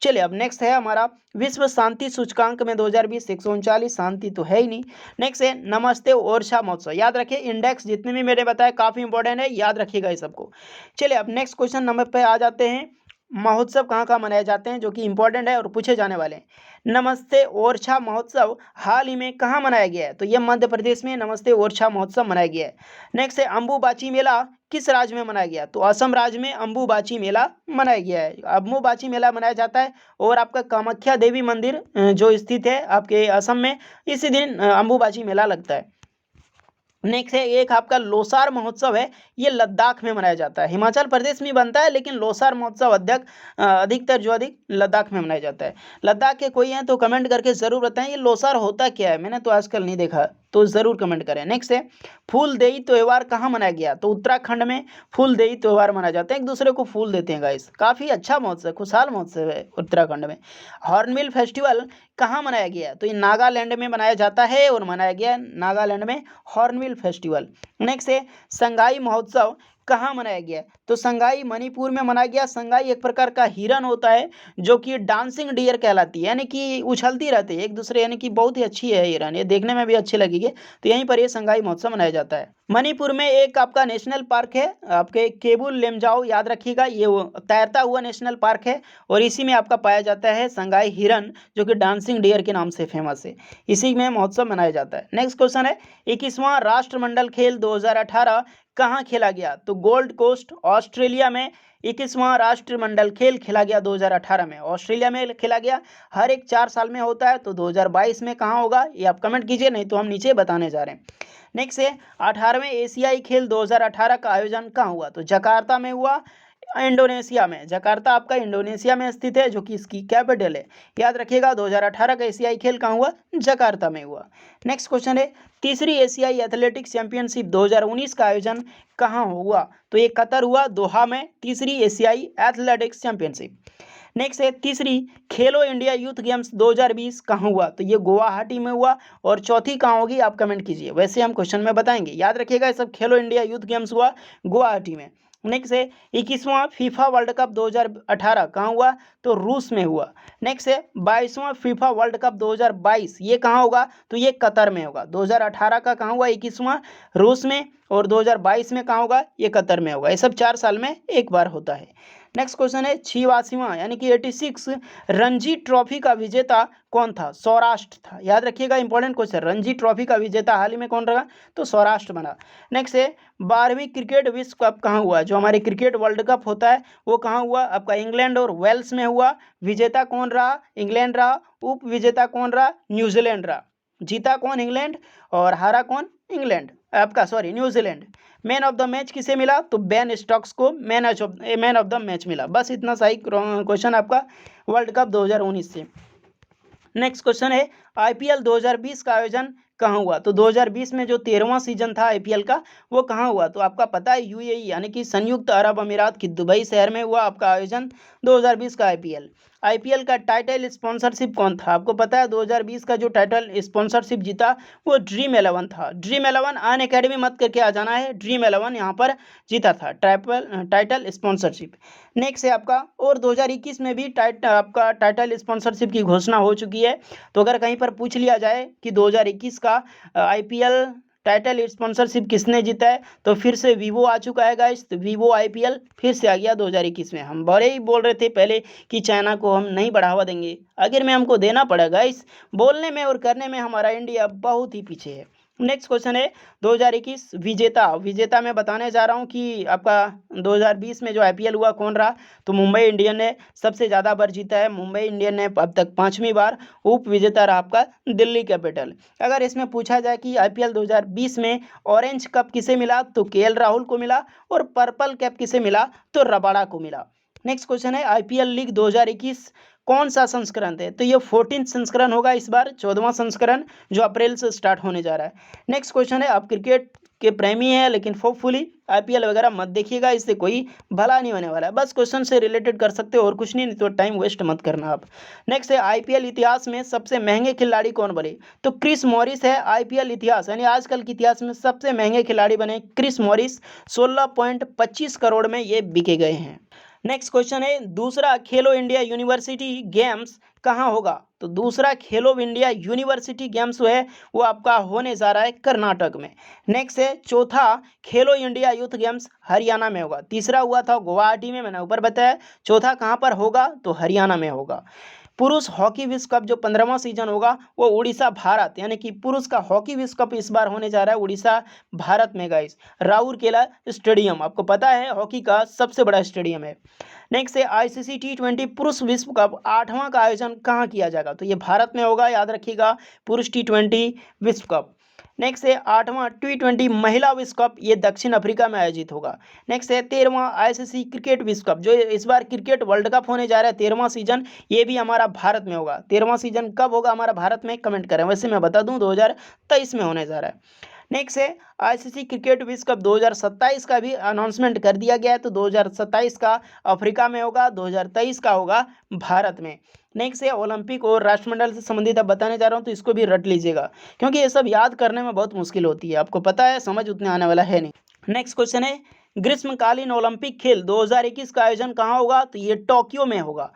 चलिए अब नेक्स्ट है हमारा विश्व शांति सूचकांक में 2020 139, शांति तो है ही नहीं। नेक्स्ट है नमस्ते ओरछा महोत्सव। याद रखिए इंडेक्स जितने भी मैंने बताया काफ़ी इंपॉर्टेंट है, याद रखिएगा इस सबको। चलिए अब नेक्स्ट क्वेश्चन नंबर पे आ जाते हैं। महोत्सव कहाँ कहाँ मनाए जाते हैं, जो कि इंपॉर्टेंट है और पूछे जाने वाले हैं। नमस्ते ओरछा महोत्सव हाल ही में कहाँ मनाया गया है, तो ये मध्य प्रदेश में नमस्ते ओरछा महोत्सव मनाया गया है। नेक्स्ट है अम्बुबाची मेला किस राज्य में मनाया गया, तो असम राज्य में अम्बुबाची मेला मनाया गया है। अम्बुबाची मेला मनाया जाता है और आपका कामाख्या देवी मंदिर जो स्थित है आपके असम में, इसी दिन अम्बुबाची मेला लगता है। नेक्स्ट है एक आपका लोसार महोत्सव है, ये लद्दाख में मनाया जाता है। हिमाचल प्रदेश में बनता है लेकिन लोसार महोत्सव अधिकतर जो अधिक लद्दाख में मनाया जाता है। लद्दाख के कोई हैं तो कमेंट करके ज़रूर बताएं ये लोसार होता क्या है, मैंने तो आजकल नहीं देखा, तो ज़रूर कमेंट करें। नेक्स्ट है फूलदेई त्यौहार कहाँ मनाया गया, तो उत्तराखंड में फूलदेई त्यौहार मनाया जाता है, एक दूसरे को फूल देते हैं गाइस। काफ़ी अच्छा महोत्सव, खुशहाल महोत्सव है उत्तराखंड में। हॉर्नबिल फेस्टिवल कहाँ मनाया गया है, तो ये नागालैंड में मनाया जाता है और मनाया गया नागालैंड में हॉर्नबिल फेस्टिवल। नेक्स्ट है संगाई महोत्सव कहाँ मनाया गया, तो संगाई मणिपुर में मनाया गया। संगाई एक प्रकार का हिरन होता है जो कि डांसिंग डियर कहलाती है, यानी कि उछलती रहती है एक दूसरे, यानी कि बहुत ही अच्छी है हिरन, ये देखने में भी अच्छी लगेगी। तो यहीं पर ये संगाई महोत्सव मनाया जाता है। मणिपुर में एक आपका नेशनल पार्क है आपके केबुल लेमजाओ, याद रखिएगा ये वो तैरता हुआ नेशनल पार्क है और इसी में आपका पाया जाता है संगाई हिरन जो कि डांसिंग डियर के नाम से फेमस है, इसी में महोत्सव मनाया जाता है। नेक्स्ट क्वेश्चन है 21वां राष्ट्रमंडल खेल 2018 कहाँ खेला गया, तो गोल्ड कोस्ट ऑस्ट्रेलिया में 21वां राष्ट्रमंडल खेल खेला गया 2018 में, ऑस्ट्रेलिया में खेला गया। हर एक 4 साल में होता है, तो 2022 में कहाँ होगा ये आप कमेंट कीजिए, नहीं तो हम नीचे बताने जा रहे हैं। नेक्स्ट है 18वें एशियाई खेल 2018 का आयोजन कहाँ हुआ, तो जकार्ता में हुआ, इंडोनेशिया में। जकार्ता आपका इंडोनेशिया में स्थित है जो कि इसकी कैपिटल है। याद रखिएगा 2018 का एशियाई खेल कहाँ हुआ, जकार्ता में हुआ। नेक्स्ट क्वेश्चन है तीसरी एशियाई एथलेटिक्स चैंपियनशिप 2019 का आयोजन कहाँ हुआ, तो ये कतर हुआ दोहा में, तीसरी एशियाई एथलेटिक्स चैंपियनशिप। नेक्स्ट है तीसरी खेलो इंडिया यूथ गेम्स 2020 कहाँ हुआ, तो ये गुवाहाटी में हुआ। और चौथी कहाँ होगी आप कमेंट कीजिए, वैसे हम क्वेश्चन में बताएंगे। याद रखिएगा ये सब खेलो इंडिया यूथ गेम्स हुआ गुवाहाटी में। नेक्स्ट है 21वां फीफा वर्ल्ड कप 2018 कहाँ हुआ, तो रूस में हुआ। नेक्स्ट है 22वां फीफा वर्ल्ड कप 2022 ये कहाँ होगा, तो ये कतर में होगा। 2018 का कहाँ हुआ 21वां, रूस में, और 2022 में कहाँ होगा, ये कतर में होगा। ये सब 4 साल में एक बार होता है। नेक्स्ट क्वेश्चन है 86वां यानी कि 86 रणजी ट्रॉफी का विजेता कौन था, सौराष्ट्र था। याद रखिएगा इंपॉर्टेंट क्वेश्चन, रणजी ट्रॉफी का विजेता हाल ही में कौन रहा, तो सौराष्ट्र बना। नेक्स्ट है 12वीं क्रिकेट विश्व कप कहाँ हुआ, जो हमारे क्रिकेट वर्ल्ड कप होता है वो कहाँ हुआ, आपका इंग्लैंड और वेल्स में हुआ। विजेता कौन रहा, इंग्लैंड रहा। उप विजेता कौन रहा, न्यूजीलैंड रहा। जीता कौन, इंग्लैंड, और हारा कौन, इंग्लैंड आपका New Zealand. Man of the match किसे मिला, तो बेन स्टोक्स को मैन ऑफ द मैच मिला। बस इतना सही क्वेश्चन आपका वर्ल्ड कप 2019 से। नेक्स्ट क्वेश्चन है आईपीएल 2020 का आयोजन कहाँ हुआ, तो 2020 में जो 13वां सीजन था आईपीएल का वो कहाँ हुआ, तो आपका पता है यूएई यानी कि संयुक्त अरब अमीरात की दुबई शहर में हुआ आपका आयोजन 2020 का आईपीएल का टाइटल स्पॉन्सरशिप कौन था, आपको पता है 2020 का जो टाइटल स्पॉन्सरशिप जीता वो ड्रीम 11 था। ड्रीम 11 अन अकेडमी मत करके आ जाना है, ड्रीम 11 यहाँ पर जीता था टाइटल स्पॉन्सरशिप। नेक्स्ट है आपका और 2021 में भी आपका टाइटल स्पॉन्सरशिप की घोषणा हो चुकी है। तो अगर कहीं पर पूछ लिया जाए कि 2021 का आईपीएल टाइटल स्पॉन्सरशिप किसने जीता है, तो फिर से वीवो आ चुका है गाइस। तो वीवो आईपीएल फिर से आ गया 2021 में। हम बड़े ही बोल रहे थे पहले कि चाइना को हम नहीं बढ़ावा देंगे, आखिर में हमको देना पड़ा गाइस। बोलने में और करने में हमारा इंडिया बहुत ही पीछे है। नेक्स्ट क्वेश्चन है 2021 विजेता मैं बताने जा रहा हूँ कि आपका 2020 में जो आईपीएल हुआ कौन रहा, तो मुंबई इंडियन ने सबसे ज़्यादा बार जीता है। मुंबई इंडियन ने अब तक 5वीं बार। उप विजेता रहा आपका दिल्ली कैपिटल। अगर इसमें पूछा जाए कि आईपीएल 2020 में ऑरेंज कप किसे मिला, तो केएल राहुल को मिला, और पर्पल कैप किसे मिला, तो रबाडा को मिला। नेक्स्ट क्वेश्चन है आईपीएल लीग 2021 कौन सा संस्करण है, तो ये 14 संस्करण होगा इस बार, 14वां संस्करण जो अप्रैल से स्टार्ट होने जा रहा है। नेक्स्ट क्वेश्चन है, आप क्रिकेट के प्रेमी हैं लेकिन होपफुली आईपीएल वगैरह मत देखिएगा, इससे कोई भला नहीं होने वाला है। बस क्वेश्चन से रिलेटेड कर सकते हो और कुछ नहीं, तो टाइम वेस्ट मत करना आप। नेक्स्ट है आईपीएल इतिहास में सबसे महंगे खिलाड़ी कौन बने, तो क्रिस मॉरिस है। आईपीएल इतिहास यानी आजकल के इतिहास में सबसे महंगे खिलाड़ी बने क्रिस मॉरिस, 16.25 करोड़ में ये बिके गए हैं। नेक्स्ट क्वेश्चन है दूसरा खेलो इंडिया यूनिवर्सिटी गेम्स कहाँ होगा, तो दूसरा खेलो इंडिया यूनिवर्सिटी गेम्स जो है वो आपका होने जा रहा है कर्नाटक में। नेक्स्ट है चौथा खेलो इंडिया यूथ गेम्स हरियाणा में होगा। तीसरा हुआ था गुवाहाटी में, मैंने ऊपर बताया। चौथा कहाँ पर होगा, तो हरियाणा में होगा। पुरुष हॉकी विश्व कप जो 15वां सीजन होगा वो उड़ीसा भारत, यानी कि पुरुष का हॉकी विश्व कप इस बार होने जा रहा है उड़ीसा भारत में गाइस, राउरकेला स्टेडियम, आपको पता है हॉकी का सबसे बड़ा स्टेडियम है। नेक्स्ट है आईसीसी टी20 पुरुष विश्व कप 8वां का आयोजन कहाँ किया जाएगा, तो ये भारत में होगा, याद रखिएगा, पुरुष टी20 विश्व कप। नेक्स्ट है 8वां टी20 महिला विश्व कप, ये दक्षिण अफ्रीका में आयोजित होगा। नेक्स्ट है 13वां आईसीसी क्रिकेट विश्व कप, जो इस बार क्रिकेट वर्ल्ड कप होने जा रहा है 13वां सीजन, ये भी हमारा भारत में होगा। 13वां सीजन कब होगा हमारा भारत में, कमेंट करें। वैसे मैं बता दूं 2023 में होने जा रहा है। नेक्स्ट है आईसीसी क्रिकेट विश्व कप 2027 का भी अनाउंसमेंट कर दिया गया है, तो 2027 का अफ्रीका में होगा, 2023 का होगा भारत में। नेक्स्ट है ओलंपिक और राष्ट्रमंडल से संबंधित अब बताने जा रहा हूँ, तो इसको भी रट लीजिएगा क्योंकि ये सब याद करने में बहुत मुश्किल होती है, आपको पता है, समझ उतने आने वाला है नहीं। नेक्स्ट क्वेश्चन है ग्रीष्मकालीन ओलंपिक खेल 2021 का आयोजन कहाँ होगा, तो ये टोक्यो में होगा।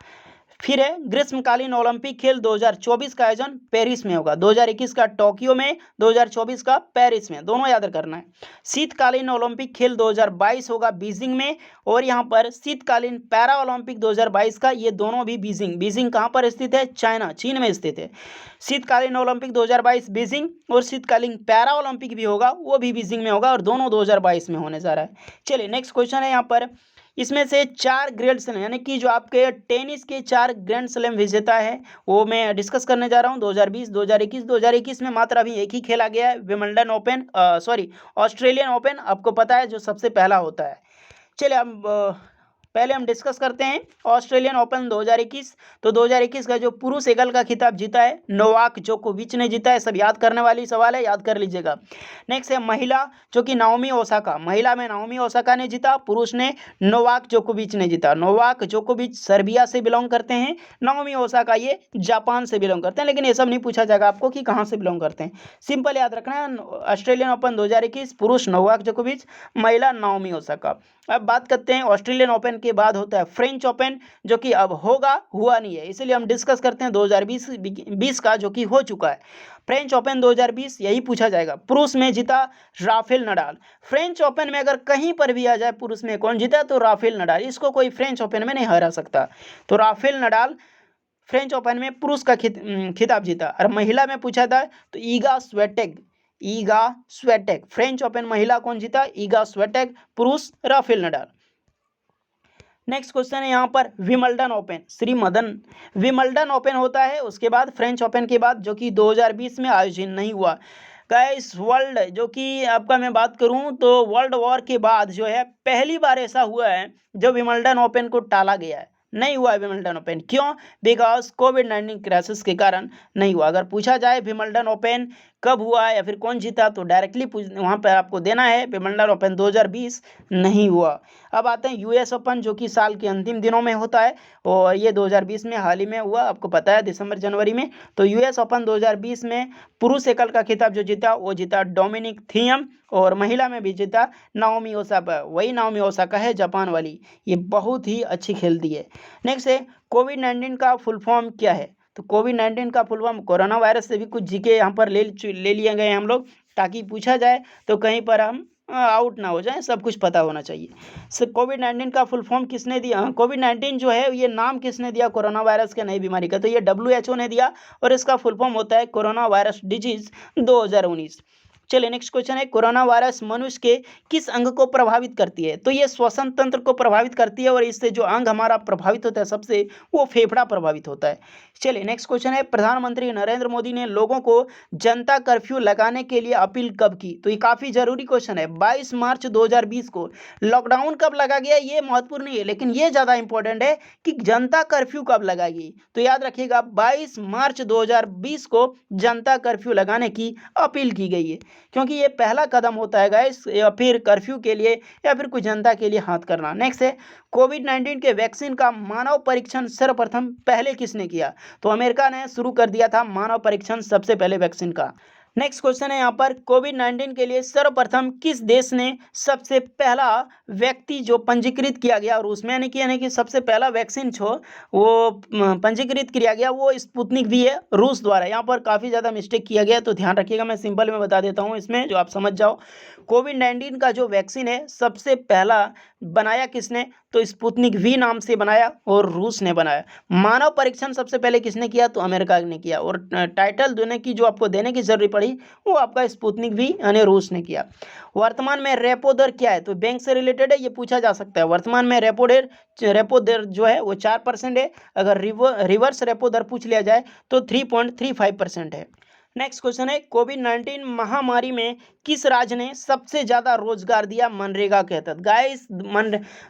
फिर है ग्रीष्मकालीन ओलंपिक खेल 2024 का आयोजन पेरिस में होगा। 2021 का टोक्यो में, 2024 का पेरिस में, दोनों याद करना है। शीतकालीन ओलंपिक खेल 2022 होगा बीजिंग में, और यहाँ पर शीतकालीन पैरा ओलंपिक 2022 का, ये दोनों भी बीजिंग कहाँ पर स्थित है, चाइना, चीन में स्थित है। शीतकालीन ओलंपिक 2022 बीजिंग, और शीतकालीन पैरा ओलंपिक भी होगा वो भी बीजिंग में होगा, और दोनों 2022 में होने जा रहा है। चलिए नेक्स्ट क्वेश्चन है यहाँ पर, इसमें से 4 ग्रैंड स्लैम यानी कि जो आपके टेनिस के 4 ग्रैंड स्लैम विजेता है वो मैं डिस्कस करने जा रहा हूँ। 2020, 2021 में मात्र अभी एक ही खेला गया है, विंबलडन ओपन, ऑस्ट्रेलियन ओपन, आपको पता है जो सबसे पहला होता है। चलिए अब पहले हम डिस्कस करते हैं ऑस्ट्रेलियन ओपन 2021। तो 2021 का जो पुरुष एकल का खिताब जीता है नोवाक जोकोविच ने जीता है, सब याद करने वाली सवाल है, याद कर लीजिएगा। नेक्स्ट है महिला, जो कि नाओमी ओसाका, महिला में नाओमी ओसाका ने जीता, पुरुष ने नोवाक जोकोविच ने जीता। नोवाक जोकोविच सर्बिया से बिलोंग करते हैं, नाओमी ओसाका ये जापान से बिलोंग करते हैं, लेकिन ये सब नहीं पूछा जाएगा आपको कि कहाँ से बिलोंग करते हैं, सिंपल याद रखना है। ऑस्ट्रेलियन ओपन 2021 पुरुष नोवाक जोकोविच, महिला नाओमी ओसाका। अब बात करते हैं ऑस्ट्रेलियन ओपन के बाद होता है फ्रेंच ओपन, जो कि अब होगा, हुआ नहीं है, इसलिए हम डिस्कस करते हैं 2020 का जो कि हो चुका है। फ्रेंच ओपन 2020 यही पूछा जाएगा। पुरुष में जीता राफेल नडाल। फ्रेंच ओपन में अगर कहीं पर भी आ जाए पुरुष में कौन जीता, तो राफेल नडाल, इसको कोई फ्रेंच ओपन में नहीं हरा सकता। तो राफेल नडाल फ्रेंच ओपन में पुरुष का खिताब जीता। और महिला में पूछा था तो ईगा स्वेटेक फ्रेंच ओपन महिला कौन जीता, ईगा स्वेटेक, पुरुष राफेल नडाल। नेक्स्ट क्वेश्चन है यहाँ पर विंबलडन ओपन, विंबलडन ओपन होता है उसके बाद फ्रेंच ओपन के बाद, जो कि 2020 में आयोजन नहीं हुआ। गाइस वर्ल्ड, जो कि आपका मैं बात करूं तो वर्ल्ड वॉर के बाद जो है पहली बार ऐसा हुआ है जब विंबलडन ओपन को टाला गया है, नहीं हुआ है विंबलडन ओपन। क्यों? बिकॉज कोविड-19 क्राइसिस के कारण नहीं हुआ। अगर पूछा जाए विंबलडन ओपन कब हुआ है या फिर कौन जीता, तो डायरेक्टली वहाँ पर आपको देना है विंबलडन ओपन 2020 नहीं हुआ। अब आते हैं यूएस ओपन, जो कि साल के अंतिम दिनों में होता है, और ये 2020 में हाल ही में हुआ, आपको पता है दिसंबर जनवरी में। तो यूएस ओपन 2020 में पुरुष एकल का खिताब जो जीता वो जीता डोमिनिक थियम, और महिला में भी जीता नाओमी ओसाका, वही नाओमी ओसाका है जापान वाली, ये बहुत ही अच्छी खेलती है। नेक्स्ट है कोविड-19 का फुल फॉर्म क्या है, तो कोविड-19 का फुल फॉर्म, कोरोना वायरस से भी कुछ जीके यहाँ पर ले लिए गए हैं हम लोग, ताकि पूछा जाए तो कहीं पर हम आउट ना हो जाए, सब कुछ पता होना चाहिए। सो कोविड-19 का फुल फॉर्म किसने दिया, कोविड-19 जो है ये नाम किसने दिया कोरोना वायरस के नई बीमारी का, तो ये WHO ने दिया, और इसका फुल फॉर्म होता है कोरोना वायरस डिजीज 2019। चलिए नेक्स्ट क्वेश्चन है, कोरोना वायरस मनुष्य के किस अंग को प्रभावित करती है? तो ये श्वसन तंत्र को प्रभावित करती है और इससे जो अंग हमारा प्रभावित होता है सबसे, वो फेफड़ा प्रभावित होता है। चलिए नेक्स्ट क्वेश्चन है, प्रधानमंत्री नरेंद्र मोदी ने लोगों को जनता कर्फ्यू लगाने के लिए अपील कब की? तो ये काफ़ी जरूरी क्वेश्चन है। 22 मार्च 2020 को। लॉकडाउन कब लगा गया ये महत्वपूर्ण नहीं है, लेकिन ये ज़्यादा इंपॉर्टेंट है कि जनता कर्फ्यू कब लगाई गई। तो याद रखिएगा 22 मार्च 2020 को जनता कर्फ्यू लगाने की अपील की गई है, क्योंकि ये पहला कदम होता है गाइस, या फिर कर्फ्यू के लिए या फिर कुछ जनता के लिए हाथ करना। नेक्स्ट है, कोविड-19 के वैक्सीन का मानव परीक्षण सर्वप्रथम पहले किसने किया? तो अमेरिका ने शुरू कर दिया था मानव परीक्षण सबसे पहले वैक्सीन का। नेक्स्ट क्वेश्चन है यहाँ पर, कोविड-19 के लिए सर्वप्रथम किस देश ने सबसे पहला व्यक्ति जो पंजीकृत किया गया और उसमें यानी कि सबसे पहला वैक्सीन जो वो पंजीकृत किया गया वो स्पुतनिक वी है, रूस द्वारा। यहाँ पर काफ़ी ज़्यादा मिस्टेक किया गया, तो ध्यान रखिएगा, मैं सिंपल में बता देता हूँ इसमें जो आप समझ जाओ। कोविड-19 का जो वैक्सीन है सबसे पहला बनाया किसने? तो स्पुतनिक वी नाम से बनाया और रूस ने बनाया। मानव परीक्षण सबसे पहले किसने किया? तो अमेरिका ने किया। और टाइटल देने की जो आपको देने की जरूरत पड़ी वो आपका स्पुतनिक वी यानी रूस ने किया। वर्तमान में रेपो दर क्या है? तो बैंक से रिलेटेड है, ये पूछा जा सकता है। वर्तमान में रेपो दर जो है वो 4% है। अगर रिवर्स रेपो दर पूछ लिया जाए तो 3.35% है। नेक्स्ट क्वेश्चन है, कोविड-19 महामारी में किस राज्य ने सबसे ज़्यादा रोजगार दिया मनरेगा के तहत? गाइस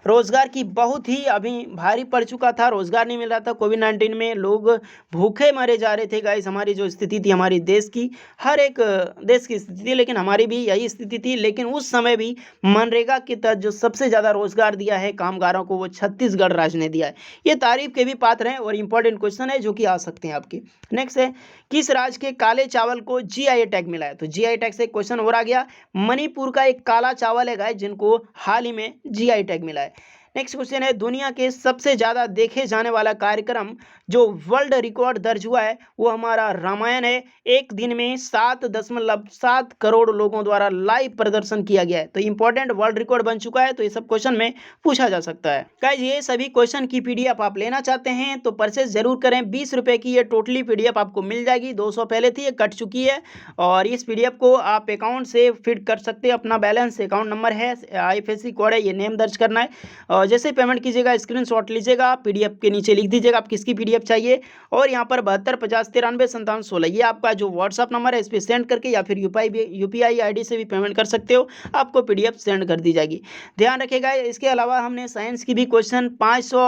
रोजगार की बहुत ही अभी भारी पड़ चुका था, रोजगार नहीं मिल रहा था। कोविड-19 में लोग भूखे मरे जा रहे थे गाइस। हमारी जो स्थिति थी, हमारी देश की, हर एक देश की स्थिति थी, लेकिन हमारी भी यही स्थिति थी। लेकिन उस समय भी मनरेगा के तहत जो सबसे ज़्यादा रोजगार दिया है कामगारों को वो छत्तीसगढ़ राज्य ने दिया है। ये तारीफ के भी पात्र हैं और इंपॉर्टेंट क्वेश्चन है जो कि आ सकते हैं आपके। नेक्स्ट है, किस राज्य के काले चावल को जीआई टैग मिला है? तो जीआई टैग से क्वेश्चन हो रहा गया। मणिपुर का एक काला चावल है गाइस जिनको हाल ही में जीआई टैग मिला है। नेक्स्ट क्वेश्चन है, दुनिया के सबसे ज़्यादा देखे जाने वाला कार्यक्रम जो वर्ल्ड रिकॉर्ड दर्ज हुआ है वो हमारा रामायण है। एक दिन में 7.7 करोड़ लोगों द्वारा लाइव प्रदर्शन किया गया है। तो इंपॉर्टेंट वर्ल्ड रिकॉर्ड बन चुका है, तो ये सब क्वेश्चन में पूछा जा सकता है। गाइस ये सभी क्वेश्चन की पीडीएफ आप लेना चाहते हैं तो परचेज जरूर करें। 20 रुपये की ये टोटली पीडीएफ आपको मिल जाएगी। 200 पहले थी, ये कट चुकी है। और इस पीडीएफ को आप अकाउंट से फिट कर सकते हैं। अपना बैलेंस, अकाउंट नंबर है, IFSC कोड है, ये नेम दर्ज करना है। और जैसे पेमेंट कीजिएगा स्क्रीनशॉट लीजिएगा, पीडीएफ के नीचे लिख दीजिएगा आप किसकी पीडीएफ चाहिए। और यहाँ पर 72 50 93 57 16 ये आपका जो व्हाट्सअप नंबर है, इस पर सेंड करके या फिर यूपीआई आईडी से भी पेमेंट कर सकते हो। आपको पीडीएफ सेंड कर दी जाएगी। ध्यान रखिएगा। इसके अलावा हमने साइंस की भी क्वेश्चन 500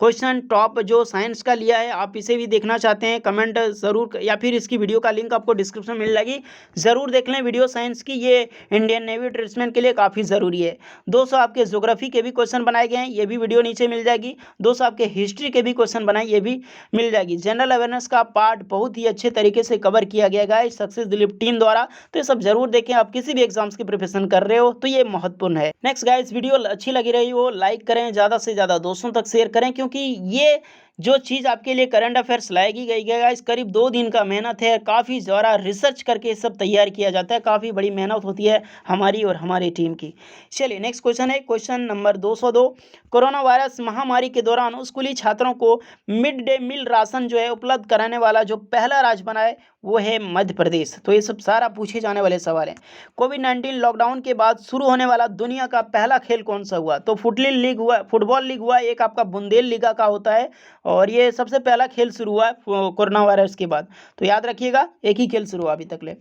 क्वेश्चन टॉप जो साइंस का लिया है, आप इसे भी देखना चाहते हैं कमेंट ज़रूर, या फिर इसकी वीडियो का लिंक आपको डिस्क्रिप्शन में मिल जाएगी, ज़रूर देख लें वीडियो साइंस की। ये इंडियन नेवी ड्रेसमैन के लिए काफ़ी ज़रूरी है। 200 आपके ज्योग्राफी के भी क्वेश्चन बनाए गए हैं, ये भी वीडियो नीचे मिल जाएगी। 200 आपके हिस्ट्री के भी क्वेश्चन बनाए, ये भी मिल जाएगी। जनरल अवेयरनेस का पार्ट बहुत ही अच्छे तरीके से कवर किया गया है सक्सेस दिलीप टीम द्वारा, तो ये सब जरूर देखें। आप किसी भी एग्जाम्स की प्रिपरेशन कर रहे हो तो ये महत्वपूर्ण है। नेक्स्ट गाइस, वीडियो अच्छी लगी रही हो लाइक करें, ज़्यादा से ज़्यादा दोस्तों तक शेयर करें, क्योंकि ये जो चीज़ आपके लिए करंट अफेयर्स लाएगी गई है गाइस, करीब 2 दिन का मेहनत है। काफ़ी ज़्यादा रिसर्च करके सब तैयार किया जाता है, काफ़ी बड़ी मेहनत होती है हमारी और हमारी टीम की। चलिए नेक्स्ट क्वेश्चन है, क्वेश्चन नंबर 202। कोरोना वायरस महामारी के दौरान स्कूली छात्रों को मिड डे मील राशन जो है उपलब्ध कराने वाला जो पहला राज्य बना है वो है मध्य प्रदेश। तो ये सब सारा पूछे जाने वाले सवाल हैं। कोविड-19 लॉकडाउन के बाद शुरू होने वाला दुनिया का पहला खेल कौन सा हुआ? तो फुटबॉल लीग हुआ, एक आपका बुंदेललीगा का होता है, और ये सबसे पहला खेल शुरू हुआ कोरोना वायरस के बाद। तो याद रखिएगा, एक ही खेल शुरू हुआ अभी तक ले।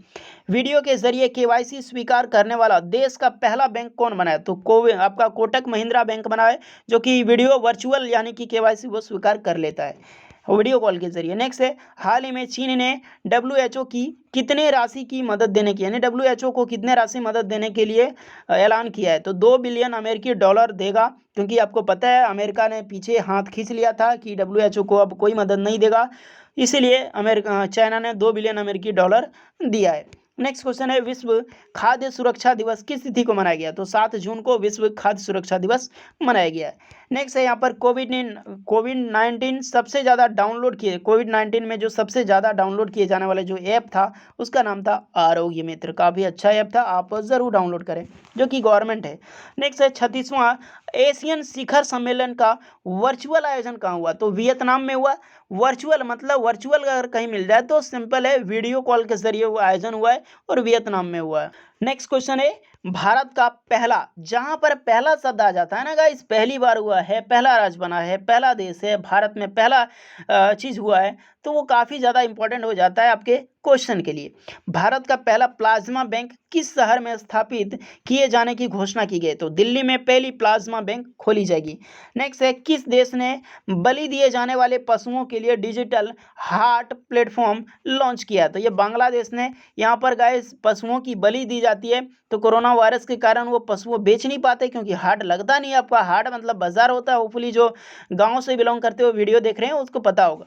वीडियो के जरिए केवाईसी स्वीकार करने वाला देश का पहला बैंक कौन बना है? तो आपका कोटक महिंद्रा बैंक बना है, जो कि वीडियो वर्चुअल यानी कि केवाईसी वो स्वीकार कर लेता है वीडियो कॉल के जरिए। नेक्स्ट है, हाल ही में चीन ने WHO की कितने राशि की मदद देने की, यानी WHO को कितने राशि मदद देने के लिए ऐलान किया है? तो 2 बिलियन अमेरिकी डॉलर देगा, क्योंकि आपको पता है अमेरिका ने पीछे हाथ खींच लिया था कि WHO को अब कोई मदद नहीं देगा, इसीलिए चाइना ने 2 बिलियन अमेरिकी डॉलर दिया है। नेक्स्ट क्वेश्चन है, विश्व खाद्य सुरक्षा दिवस किस तिथि को मनाया गया? तो 7 जून को विश्व खाद्य सुरक्षा दिवस मनाया गया है। नेक्स्ट है यहाँ पर कोविड-19 सबसे ज़्यादा डाउनलोड किए, कोविड-19 में जो सबसे ज़्यादा डाउनलोड किए जाने वाला जो ऐप था उसका नाम था आरोग्य मित्र। काफ़ी अच्छा ऐप था, आप ज़रूर डाउनलोड करें, जो कि गवर्नमेंट है। नेक्स्ट है 36वां एशियन शिखर सम्मेलन का वर्चुअल आयोजन कहाँ हुआ? तो वियतनाम में हुआ। वर्चुअल मतलब वर्चुअल अगर कहीं मिल जाए तो सिंपल है, वीडियो कॉल के जरिए वो आयोजन हुआ है और वियतनाम में हुआ है। नेक्स्ट क्वेश्चन है, भारत का पहला, जहां पर पहला शब्द आ जाता है ना गाइस, पहली बार हुआ है, पहला राज्य बना है, पहला देश है, भारत में पहला चीज हुआ है, तो वो काफी ज्यादा इंपॉर्टेंट हो जाता है आपके क्वेश्चन के लिए। भारत का पहला प्लाज्मा बैंक किस शहर में स्थापित किए जाने की घोषणा की गई? तो दिल्ली में पहली प्लाज्मा बैंक खोली जाएगी। नेक्स्ट है, किस देश ने बलि दिए जाने वाले पशुओं के लिए डिजिटल हार्ट प्लेटफॉर्म लॉन्च किया? तो ये बांग्लादेश ने। यहाँ पर गाइस पशुओं की बलि दी जाती है, तो कोरोना वायरस के कारण वो पशु बेच नहीं पाते क्योंकि हार्ट लगता नहीं है। आपका हार्ट मतलब बाजार होता है, होपफुली जो गाँव से बिलोंग करते हुए वीडियो देख रहे हैं उसको पता होगा।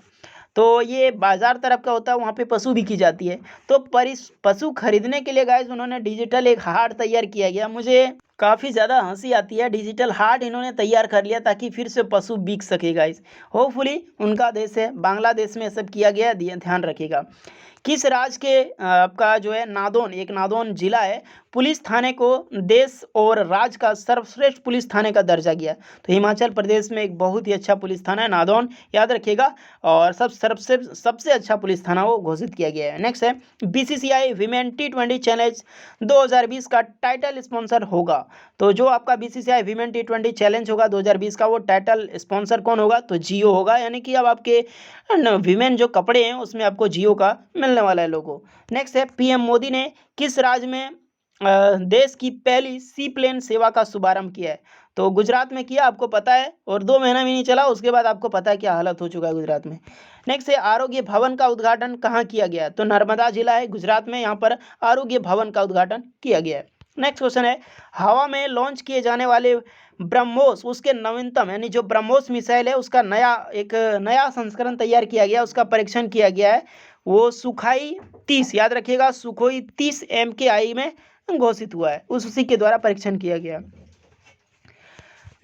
तो ये बाजार तरफ का होता है, वहाँ पे पशु बिकी जाती है। तो पशु खरीदने के लिए गाइस उन्होंने डिजिटल एक हार्ट तैयार किया गया। मुझे काफ़ी ज़्यादा हंसी आती है, डिजिटल हार्ट इन्होंने तैयार कर लिया ताकि फिर से पशु बिक सके गाइस। होपफुली उनका देश है, बांग्लादेश में सब किया गया, ध्यान रखिएगा। किस राज्य के आपका जो है नादौन, एक नादौन जिला है, पुलिस थाने को देश और राज्य का सर्वश्रेष्ठ पुलिस थाने का दर्जा गया? तो हिमाचल प्रदेश में एक बहुत ही अच्छा पुलिस थाना है नादौन, याद रखिएगा। और सबसे अच्छा पुलिस थाना वो घोषित किया गया है। नेक्स्ट है, बीसीसीआई विमेन T20 चैलेंज 2020 का टाइटल स्पॉन्सर होगा? तो जो आपका बीसीसीआई विमेन T20 चैलेंज होगा 2020 का, वो टाइटल स्पॉन्सर कौन होगा? तो जियो होगा। यानी कि अब आपके विमेन जो कपड़े हैं उसमें आपको जियो का मिलने वाला है लोगो। नेक्स्ट है, पीएम मोदी ने किस राज्य में देश की पहली सी प्लेन सेवा का शुभारंभ किया है? तो गुजरात में किया, आपको पता है, और 2 महीना भी नहीं चला उसके बाद आपको पता है क्या हालत हो चुका है गुजरात में। नेक्स्ट है, आरोग्य भवन का उद्घाटन कहाँ किया गया? तो नर्मदा जिला है गुजरात में, यहाँ पर आरोग्य भवन का उद्घाटन किया गया है। नेक्स्ट क्वेश्चन है, हवा में लॉन्च किए जाने वाले ब्रह्मोस, उसके नवीनतम यानी जो ब्रह्मोस मिसाइल है उसका नया संस्करण तैयार किया गया, उसका परीक्षण किया गया है। वो सुखाई 30, याद रखिएगा, सुखोई 30 MKI में घोषित हुआ है, उसी के द्वारा परीक्षण किया गया।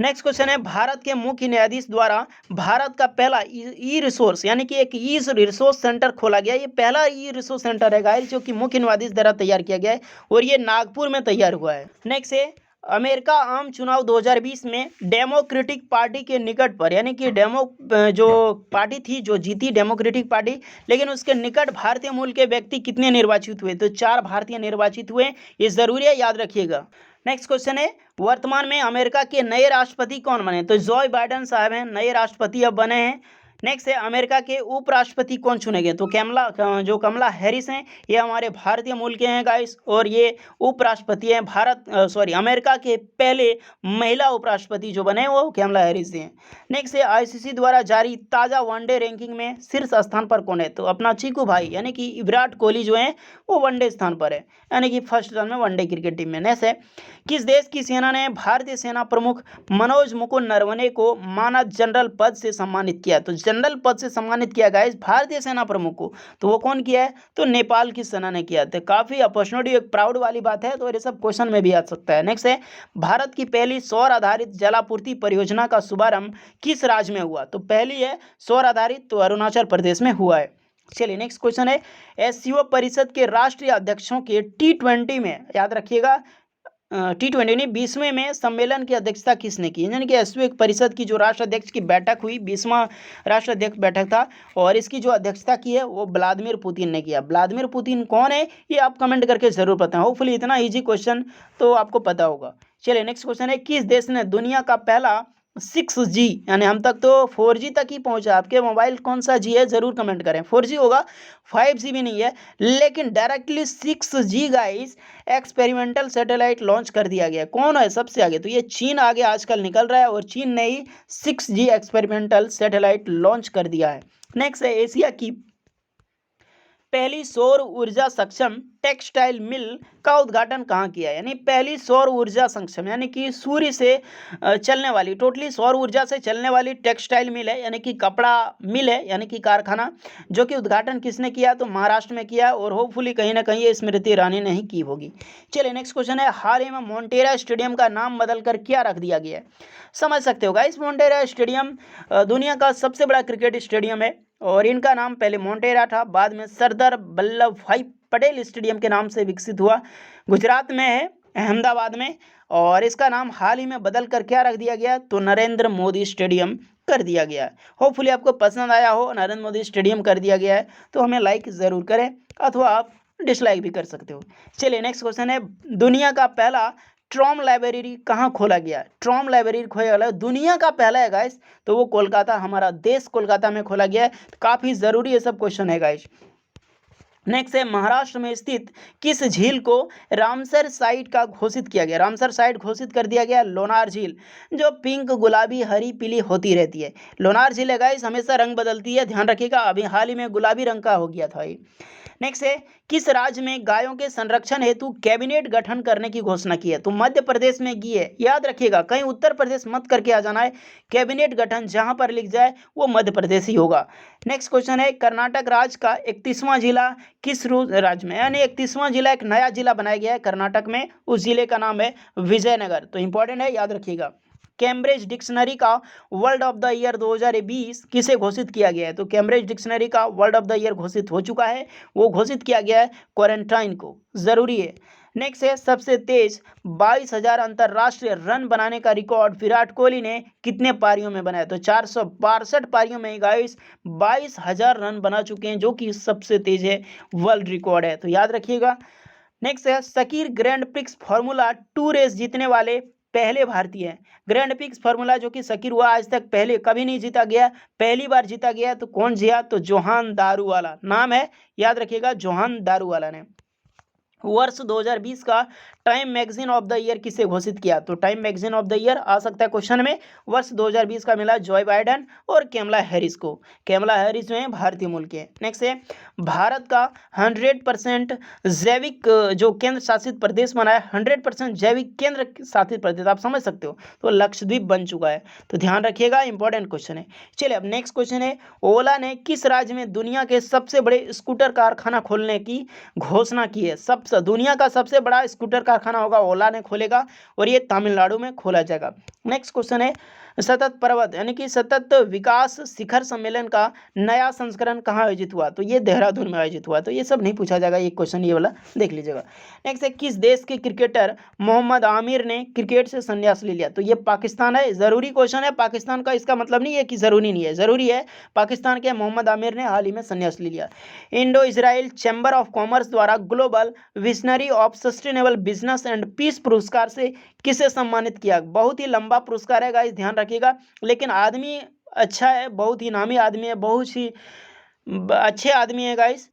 नेक्स्ट क्वेश्चन है, भारत के मुख्य न्यायाधीश द्वारा भारत का पहला ई रिसोर्स यानी कि एक ई रिसोर्स सेंटर खोला गया। ये पहला ई रिसोर्स सेंटर है गाइस जो कि मुख्य न्यायाधीश द्वारा तैयार किया गया है और ये नागपुर में तैयार हुआ है। नेक्स्ट है, अमेरिका आम चुनाव 2020 में डेमोक्रेटिक पार्टी के निकट पर, यानी कि जो पार्टी थी जो जीती डेमोक्रेटिक पार्टी, लेकिन उसके निकट भारतीय मूल के व्यक्ति कितने निर्वाचित हुए? तो 4 भारतीय निर्वाचित हुए, ये जरूरी है, याद रखिएगा। नेक्स्ट क्वेश्चन है, वर्तमान में अमेरिका के नए राष्ट्रपति कौन बने? तो जो बाइडेन साहब हैं नए राष्ट्रपति अब बने हैं। नेक्स्ट है, अमेरिका के उपराष्ट्रपति कौन चुने गए? तो कमला हैरिस हैं, ये हमारे भारतीय मूल के हैं गाइस, और ये उपराष्ट्रपति हैं अमेरिका के पहले महिला उपराष्ट्रपति जो बने वो कमला हैरिस हैं। नेक्स्ट है, आईसीसी द्वारा जारी ताज़ा वनडे रैंकिंग में शीर्ष स्थान पर कौन है? तो अपना चीकू भाई यानी कि विराट कोहली जो है वो वनडे स्थान पर है, यानी कि फर्स्ट रन में वनडे क्रिकेट टीम में। नेक्स्ट है, किस देश की सेना ने भारतीय सेना प्रमुख मनोज मुकुंद नरवणे को मानद जनरल पद से सम्मानित किया? तो जनरल पद से सम्मानित किया गाइस भारतीय सेना प्रमुख को, तो वो कौन किया है? तो नेपाल की सेना ने किया। तो काफी अपॉर्चुनिटी, एक प्राउड वाली बात है, तो ये सब क्वेश्चन में भी आ सकता है। नेक्स्ट है, भारत की पहली सौर आधारित जलापूर्ति परियोजना का शुभारंभ किस राज्य में हुआ? तो पहली है सौर आधारित, तो अरुणाचल प्रदेश में हुआ है। चलिए नेक्स्ट क्वेश्चन है, एससीओ परिषद के राष्ट्रीय अध्यक्षों के T20 में, याद रखिएगा T20 नहीं 20वें में सम्मेलन की अध्यक्षता किसने की? यानी कि एससीओ परिषद की जो राष्ट्राध्यक्ष की बैठक हुई, 20वां राष्ट्राध्यक्ष बैठक था, और इसकी जो अध्यक्षता की है वो व्लादिमीर पुतिन ने किया। व्लादिमीर पुतिन कौन है ये आप कमेंट करके जरूर बताएं, होपफुली इतना इजी क्वेश्चन तो आपको पता होगा। चलिए नेक्स्ट क्वेश्चन है, किस देश ने दुनिया का पहला 6G, यानी हम तक तो 4G तक ही पहुंचा, आपके मोबाइल कौन सा जी है जरूर कमेंट करें, 4G होगा, 5G भी नहीं है, लेकिन directly 6G guys experimental satellite launch कर दिया गया। कौन है सबसे आगे? तो ये चीन आगे आजकल निकल रहा है, और चीन ने ही 6G एक्सपेरिमेंटल सैटेलाइट लॉन्च कर दिया है। नेक्स्ट है, एशिया की पहली सौर ऊर्जा सक्षम टेक्सटाइल मिल का उद्घाटन कहाँ किया? यानी पहली सौर ऊर्जा सक्षम यानी कि सूर्य से चलने वाली, टोटली सौर ऊर्जा से चलने वाली टेक्सटाइल मिल है, यानी कि कपड़ा मिल है, यानी कि कारखाना, जो कि उद्घाटन किसने किया? तो महाराष्ट्र में किया, और होपफुली कहीं ना कहीं ये स्मृति ईरानी ने ही की होगी। चलिए नेक्स्ट क्वेश्चन है, हाल ही में मोन्टेरा स्टेडियम का नाम बदलकर क्या रख दिया गया है? समझ सकते हो गाइस, मोन्टेरा स्टेडियम दुनिया का सबसे बड़ा क्रिकेट स्टेडियम है, और इनका नाम पहले मोन्टेरा था, बाद में सरदार वल्लभ भाई पटेल स्टेडियम के नाम से विकसित हुआ। गुजरात में है, अहमदाबाद में, और इसका नाम हाल ही में बदल कर क्या रख दिया गया, तो नरेंद्र मोदी स्टेडियम कर दिया गया है। होपफुली आपको पसंद आया हो, नरेंद्र मोदी स्टेडियम कर दिया गया है तो हमें लाइक ज़रूर करें, अथवा आप डिसलाइक भी कर सकते हो। चलिए नेक्स्ट क्वेश्चन है, दुनिया का पहला ट्रॉम लाइब्रेरी कहाँ खोला गया? ट्रॉम लाइब्रेरी खोला गया दुनिया का पहला है गाइस, तो वो कोलकाता, हमारा देश कोलकाता में खोला गया है। काफ़ी ज़रूरी ये सब क्वेश्चन है गाइस। नेक्स्ट है, महाराष्ट्र में स्थित किस झील को रामसर साइट का घोषित किया गया? रामसर साइट घोषित कर दिया गया लोनार झील, जो पिंक, गुलाबी, हरी, पीली होती रहती है। लोनार झील है गाइस, हमेशा रंग बदलती है, ध्यान रखिएगा। अभी हाल ही में गुलाबी रंग का हो गया था ये। नेक्स्ट है, किस राज्य में गायों के संरक्षण हेतु कैबिनेट गठन करने की घोषणा की है? तो मध्य प्रदेश में की है, याद रखिएगा, कहीं उत्तर प्रदेश मत करके आ जाना है। कैबिनेट गठन जहां पर लिख जाए वो मध्य प्रदेश ही होगा। नेक्स्ट क्वेश्चन है, कर्नाटक राज्य का 31वां जिला किस राज्य में? यानी 31वां जिला, एक नया जिला बनाया गया है कर्नाटक में, उस जिले का नाम है विजयनगर। तो इंपॉर्टेंट है, याद रखिएगा। कैम्ब्रिज डिक्शनरी का वर्ल्ड ऑफ द ईयर 2020 किसे घोषित किया गया है? तो कैम्ब्रिज डिक्शनरी का वर्ल्ड ऑफ द ईयर घोषित हो चुका है, वो घोषित किया गया है क्वारंटाइन को, ज़रूरी है। नेक्स्ट है, सबसे तेज 22,000 अंतर्राष्ट्रीय रन बनाने का रिकॉर्ड विराट कोहली ने कितने पारियों में बनाया? तो 462 पारियों में गाइस 22,000 रन बना चुके हैं, जो कि सबसे तेज है, वर्ल्ड रिकॉर्ड है, तो याद रखिएगा। नेक्स्ट है, Sakhir grand prix formula 2 race जीतने वाले पहले भारतीय हैं। ग्रैंड प्रिक्स फार्मूला जो कि शकीर हुआ, आज तक पहले कभी नहीं जीता गया, पहली बार जीता गया। तो कौन जिया? तो जोहान दारूवाला नाम है, याद रखिएगा, जोहान दारूवाला ने। वर्ष 2020 का time magazine of the year किसे घोषित किया? तो time magazine of the year आ सकता है क्वेश्चन में। वर्ष 2020 का मिला जॉय बाइडेन और कैमला हैरिस को। कैमला हैरिस जो है भारतीय मूल के। नेक्स्ट है, भारत का 100% जैविक जो केंद्र शासित प्रदेश बना है, 100% जैविक केंद्र शासित प्रदेश, आप समझ सकते हो, तो लक्षद्वीप बन चुका है, तो ध्यान रखिएगा, इंपॉर्टेंट क्वेश्चन है। चलिए अब नेक्स्ट क्वेश्चन है, ओला ने किस राज्य में दुनिया के सबसे बड़े स्कूटर कारखाना खोलने की घोषणा की है? दुनिया का सबसे बड़ा स्कूटर कारखाना होगा, ओला ने खोलेगा, और ये तमिलनाडु में खोला जाएगा। नेक्स्ट क्वेश्चन है, सतत पर्वत यानी कि सतत विकास शिखर सम्मेलन का नया संस्करण कहाँ आयोजित हुआ? तो ये देहरादून में आयोजित हुआ। तो ये सब नहीं पूछा जाएगा, ये क्वेश्चन ये वाला देख लीजिएगा। नेक्स्ट है, किस देश के क्रिकेटर मोहम्मद आमिर ने क्रिकेट से संन्यास ले लिया? तो ये पाकिस्तान है, जरूरी क्वेश्चन है पाकिस्तान का, इसका मतलब नहीं है कि जरूरी नहीं है, जरूरी है। पाकिस्तान के मोहम्मद आमिर ने हाल ही में संन्यास ले लिया। Indo Israel chamber of commerce द्वारा global visionary of sustainable business and peace पुरस्कार से किसे सम्मानित किया? बहुत ही लंबा पुरस्कार है गाइस, ध्यान रखिएगा, लेकिन आदमी अच्छा है, बहुत ही नामी आदमी है, बहुत ही अच्छे आदमी है guys,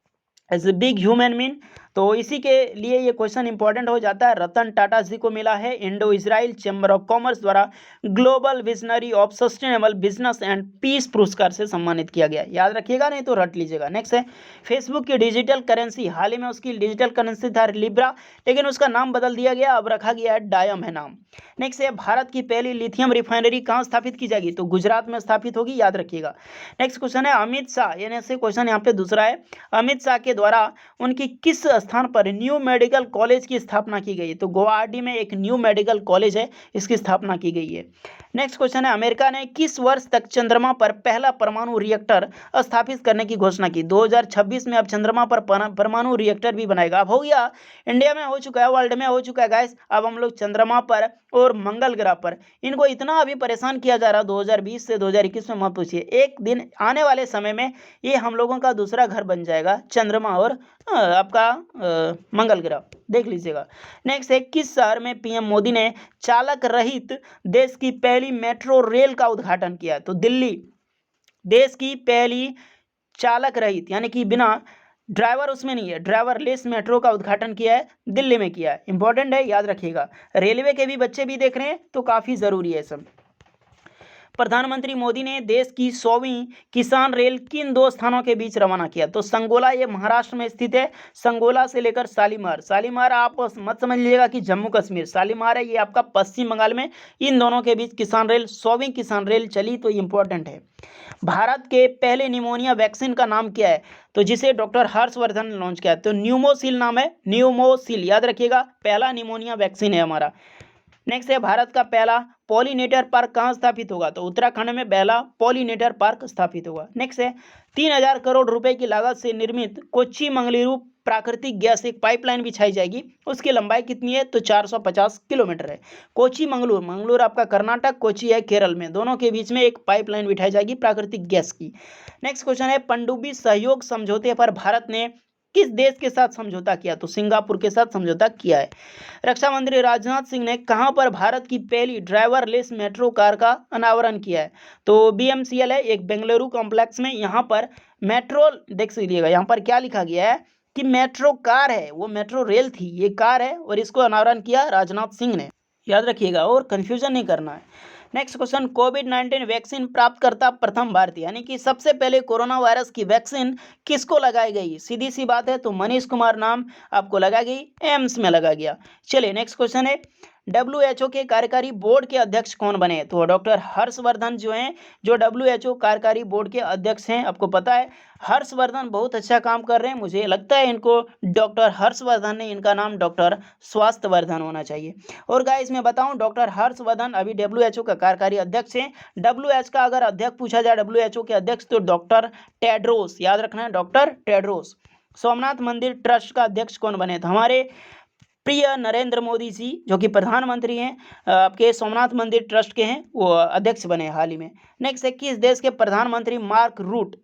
as a big human mean. तो इसी के लिए ये क्वेश्चन इंपॉर्टेंट हो जाता है। रतन टाटा जी को मिला है Indo Israel chamber of commerce द्वारा global visionary of sustainable business and peace पुरस्कार से सम्मानित किया गया, याद रखिएगा, नहीं तो रट लीजिएगा। नेक्स्ट है, फेसबुक की डिजिटल करेंसी, हाल ही में उसकी डिजिटल करेंसी था लिब्रा, लेकिन उसका नाम बदल दिया गया, अब रखा गया है डायम है नाम। नेक्स्ट है, भारत की पहली लिथियम रिफाइनरी कहाँ स्थापित की जाएगी? तो गुजरात में स्थापित होगी, याद रखिएगा। नेक्स्ट क्वेश्चन है, अमित शाह, यानी से क्वेश्चन यहाँ पे दूसरा है, अमित शाह के द्वारा उनकी किस स्थान पर न्यू मेडिकल कॉलेज की स्थापना की गई है? तो गुवाहाटी में एक न्यू मेडिकल कॉलेज है, इसकी स्थापना की गई है। नेक्स्ट क्वेश्चन है, अमेरिका ने किस वर्ष तक चंद्रमा पर पहला परमाणु रिएक्टर स्थापित करने की घोषणा की? 2026 में अब चंद्रमा पर परमाणु रिएक्टर भी बनाएगा। अब हो गया, इंडिया में हो चुका है, वर्ल्ड में हो चुका है गाइस। अब हम लोग चंद्रमा पर और मंगल ग्रह पर, इनको इतना अभी परेशान किया जा रहा 2020 से 2021 में, मत पूछिए, एक दिन आने वाले समय में ये हम लोगों का दूसरा घर बन जाएगा, चंद्रमा और आपका मंगल ग्रह, देख लीजिएगा। नेक्स्ट है, किस शहर में पीएम मोदी ने चालक रहित देश की पहली मेट्रो रेल का उद्घाटन किया? तो दिल्ली, देश की पहली चालक रहित यानी कि बिना ड्राइवर उसमें नहीं है, ड्राइवरलेस मेट्रो का उद्घाटन किया है, दिल्ली में किया है, इंपॉर्टेंट है, याद रखिएगा। रेलवे के भी बच्चे भी देख रहे हैं तो काफ़ी ज़रूरी है सब। प्रधानमंत्री मोदी ने देश की 100वीं किसान रेल किन दो स्थानों के बीच रवाना किया? तो संगोला, ये महाराष्ट्र में स्थित है, संगोला से लेकर शालीमार, शालीमार आप मत समझ लीजिएगा कि जम्मू कश्मीर, शालीमार है ये आपका पश्चिम बंगाल में, इन दोनों के बीच किसान रेल 100वीं किसान रेल चली, तो इंपॉर्टेंट है। भारत के पहले निमोनिया वैक्सीन का नाम क्या है? तो जिसे डॉक्टर हर्षवर्धन ने लॉन्च किया, तो न्यूमोसिल नाम है, न्यूमोसिल, याद रखिएगा, पहला निमोनिया वैक्सीन है हमारा। नेक्स्ट है भारत का पहला पॉलिनेटर पार्क कहाँ स्थापित होगा, तो उत्तराखंड में पहला पॉलिनेटर पार्क स्थापित होगा। नेक्स्ट है 3000 करोड़ रुपए की लागत से निर्मित कोच्चि मंगलुरु प्राकृतिक गैस एक पाइपलाइन बिछाई जाएगी, उसकी लंबाई कितनी है, तो 450 किलोमीटर है। कोच्चि मंगलुरु, मंगलुरु आपका कर्नाटक, कोच्चि है केरल में, दोनों के बीच में एक पाइपलाइन बिठाई जाएगी प्राकृतिक गैस की। नेक्स्ट क्वेश्चन है पनडुब्बी सहयोग समझौते पर भारत ने किस देश के साथ समझौता किया, तो सिंगापुर के साथ समझौता किया है। रक्षा मंत्री राजनाथ सिंह ने कहां पर भारत की पहली ड्राइवरलेस मेट्रो कार का अनावरण किया है, तो बीएमसीएल है एक बेंगलुरु कॉम्प्लेक्स में। यहां पर मेट्रो देख लीजिएगा, यहां पर क्या लिखा गया है कि मेट्रो कार है, वो मेट्रो रेल थी, ये कार है और इसको अनावरण किया राजनाथ सिंह ने, याद रखिएगा और कंफ्यूजन नहीं करना है। नेक्स्ट क्वेश्चन कोविड-19 वैक्सीन प्राप्त करता प्रथम भारतीय, यानी कि सबसे पहले कोरोना वायरस की वैक्सीन किसको लगाई गई, सीधी सी बात है, तो मनीष कुमार नाम आपको लगाई गई, एम्स में लगा गया। चलिए नेक्स्ट क्वेश्चन है WHO के कार्यकारी बोर्ड के अध्यक्ष कौन बने, तो डॉक्टर हर्षवर्धन जो हैं, जो WHO कार्यकारी बोर्ड के अध्यक्ष हैं। आपको पता है हर्षवर्धन बहुत अच्छा काम कर रहे हैं, मुझे लगता है इनको डॉक्टर हर्षवर्धन ने, इनका नाम डॉक्टर स्वास्थ्यवर्धन होना चाहिए। और गाइस मैं बताऊं डॉक्टर हर्षवर्धन अभी WHO का कार्यकारी अध्यक्ष हैं। WHO का अगर अध्यक्ष पूछा जाए, WHO के अध्यक्ष, तो डॉक्टर टेड्रोस, याद रखना है डॉक्टर टेड्रोस। सोमनाथ मंदिर ट्रस्ट का अध्यक्ष कौन बने, तो हमारे प्रिय नरेंद्र मोदी जी जो कि प्रधानमंत्री हैं, आपके सोमनाथ मंदिर ट्रस्ट के हैं, वो अध्यक्ष बने हाल ही में। नेक्स्ट है किस देश के प्रधानमंत्री मार्क रूट,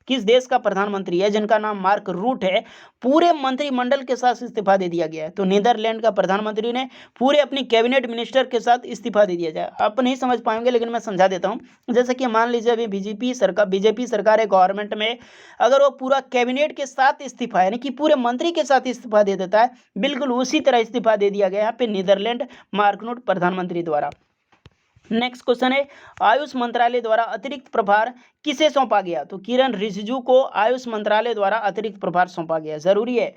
किस देश का प्रधानमंत्री है जिनका नाम मार्क रूट है, पूरे मंत्रिमंडल के साथ इस्तीफा दे दिया गया है, तो नीदरलैंड का प्रधानमंत्री ने पूरे अपनी कैबिनेट मिनिस्टर के साथ इस्तीफा दे दिया जाए। आप नहीं समझ पाएंगे लेकिन मैं समझा देता हूं। जैसे कि मान लीजिए अभी बीजेपी सरकार है गवर्नमेंट में, अगर वो पूरा कैबिनेट के साथ इस्तीफा यानी कि पूरे मंत्री के साथ इस्तीफा दे देता है, बिल्कुल उसी तरह इस्तीफा दे दिया गया यहाँ पे नीदरलैंड मार्क रूट प्रधानमंत्री द्वारा। नेक्स्ट क्वेश्चन है आयुष मंत्रालय द्वारा अतिरिक्त प्रभार किसे सौंपा गया, तो किरण रिजिजू को आयुष मंत्रालय द्वारा अतिरिक्त प्रभार सौंपा गया। जरूरी है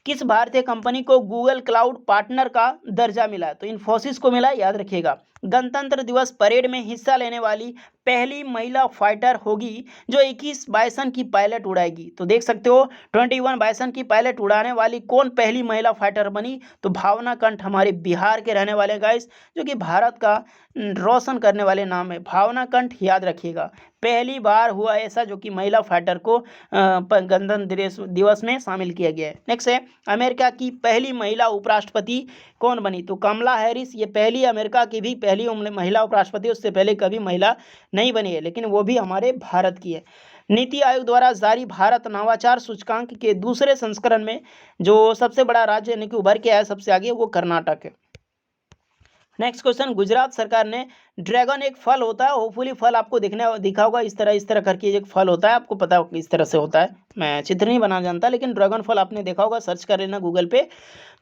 किस भारतीय कंपनी को गूगल क्लाउड पार्टनर का दर्जा मिला, तो इन्फोसिस को मिला, याद रखिएगा। गणतंत्र दिवस परेड में हिस्सा लेने वाली पहली महिला फाइटर होगी जो 21 बाइसन की पायलट उड़ाएगी, तो देख सकते हो 21 बाइसन की पायलट उड़ाने वाली कौन पहली महिला फाइटर बनी, तो भावना कंठ, हमारे बिहार के रहने वाले गाइस, जो कि भारत का रोशन करने वाले नाम है भावना कंठ, याद रखिएगा। पहली बार हुआ ऐसा जो कि महिला फाइटर को गणतंत्र दिवस में शामिल किया गया है। नेक्स्ट है अमेरिका की पहली महिला उपराष्ट्रपति कौन बनी, तो कमला हैरिस, ये पहली अमेरिका की भी पहली महिला उपराष्ट्रपति, उससे पहले कभी महिला नहीं बनी है, लेकिन वो भी हमारे भारत की है। नीति आयोग द्वारा जारी भारत नवाचार सूचकांक के दूसरे संस्करण में जो सबसे बड़ा राज्य यानी कि उभर के आया सबसे आगे, वो कर्नाटक है। नेक्स्ट क्वेश्चन गुजरात सरकार ने ड्रैगन एक फल होता है, होपफुली फल आपको दिखा होगा, इस तरह करके एक फल होता है, आपको पता होगा इस तरह से होता है, मैं चित्र नहीं बना जानता, लेकिन ड्रैगन फल आपने देखा होगा, सर्च कर लेना गूगल पे।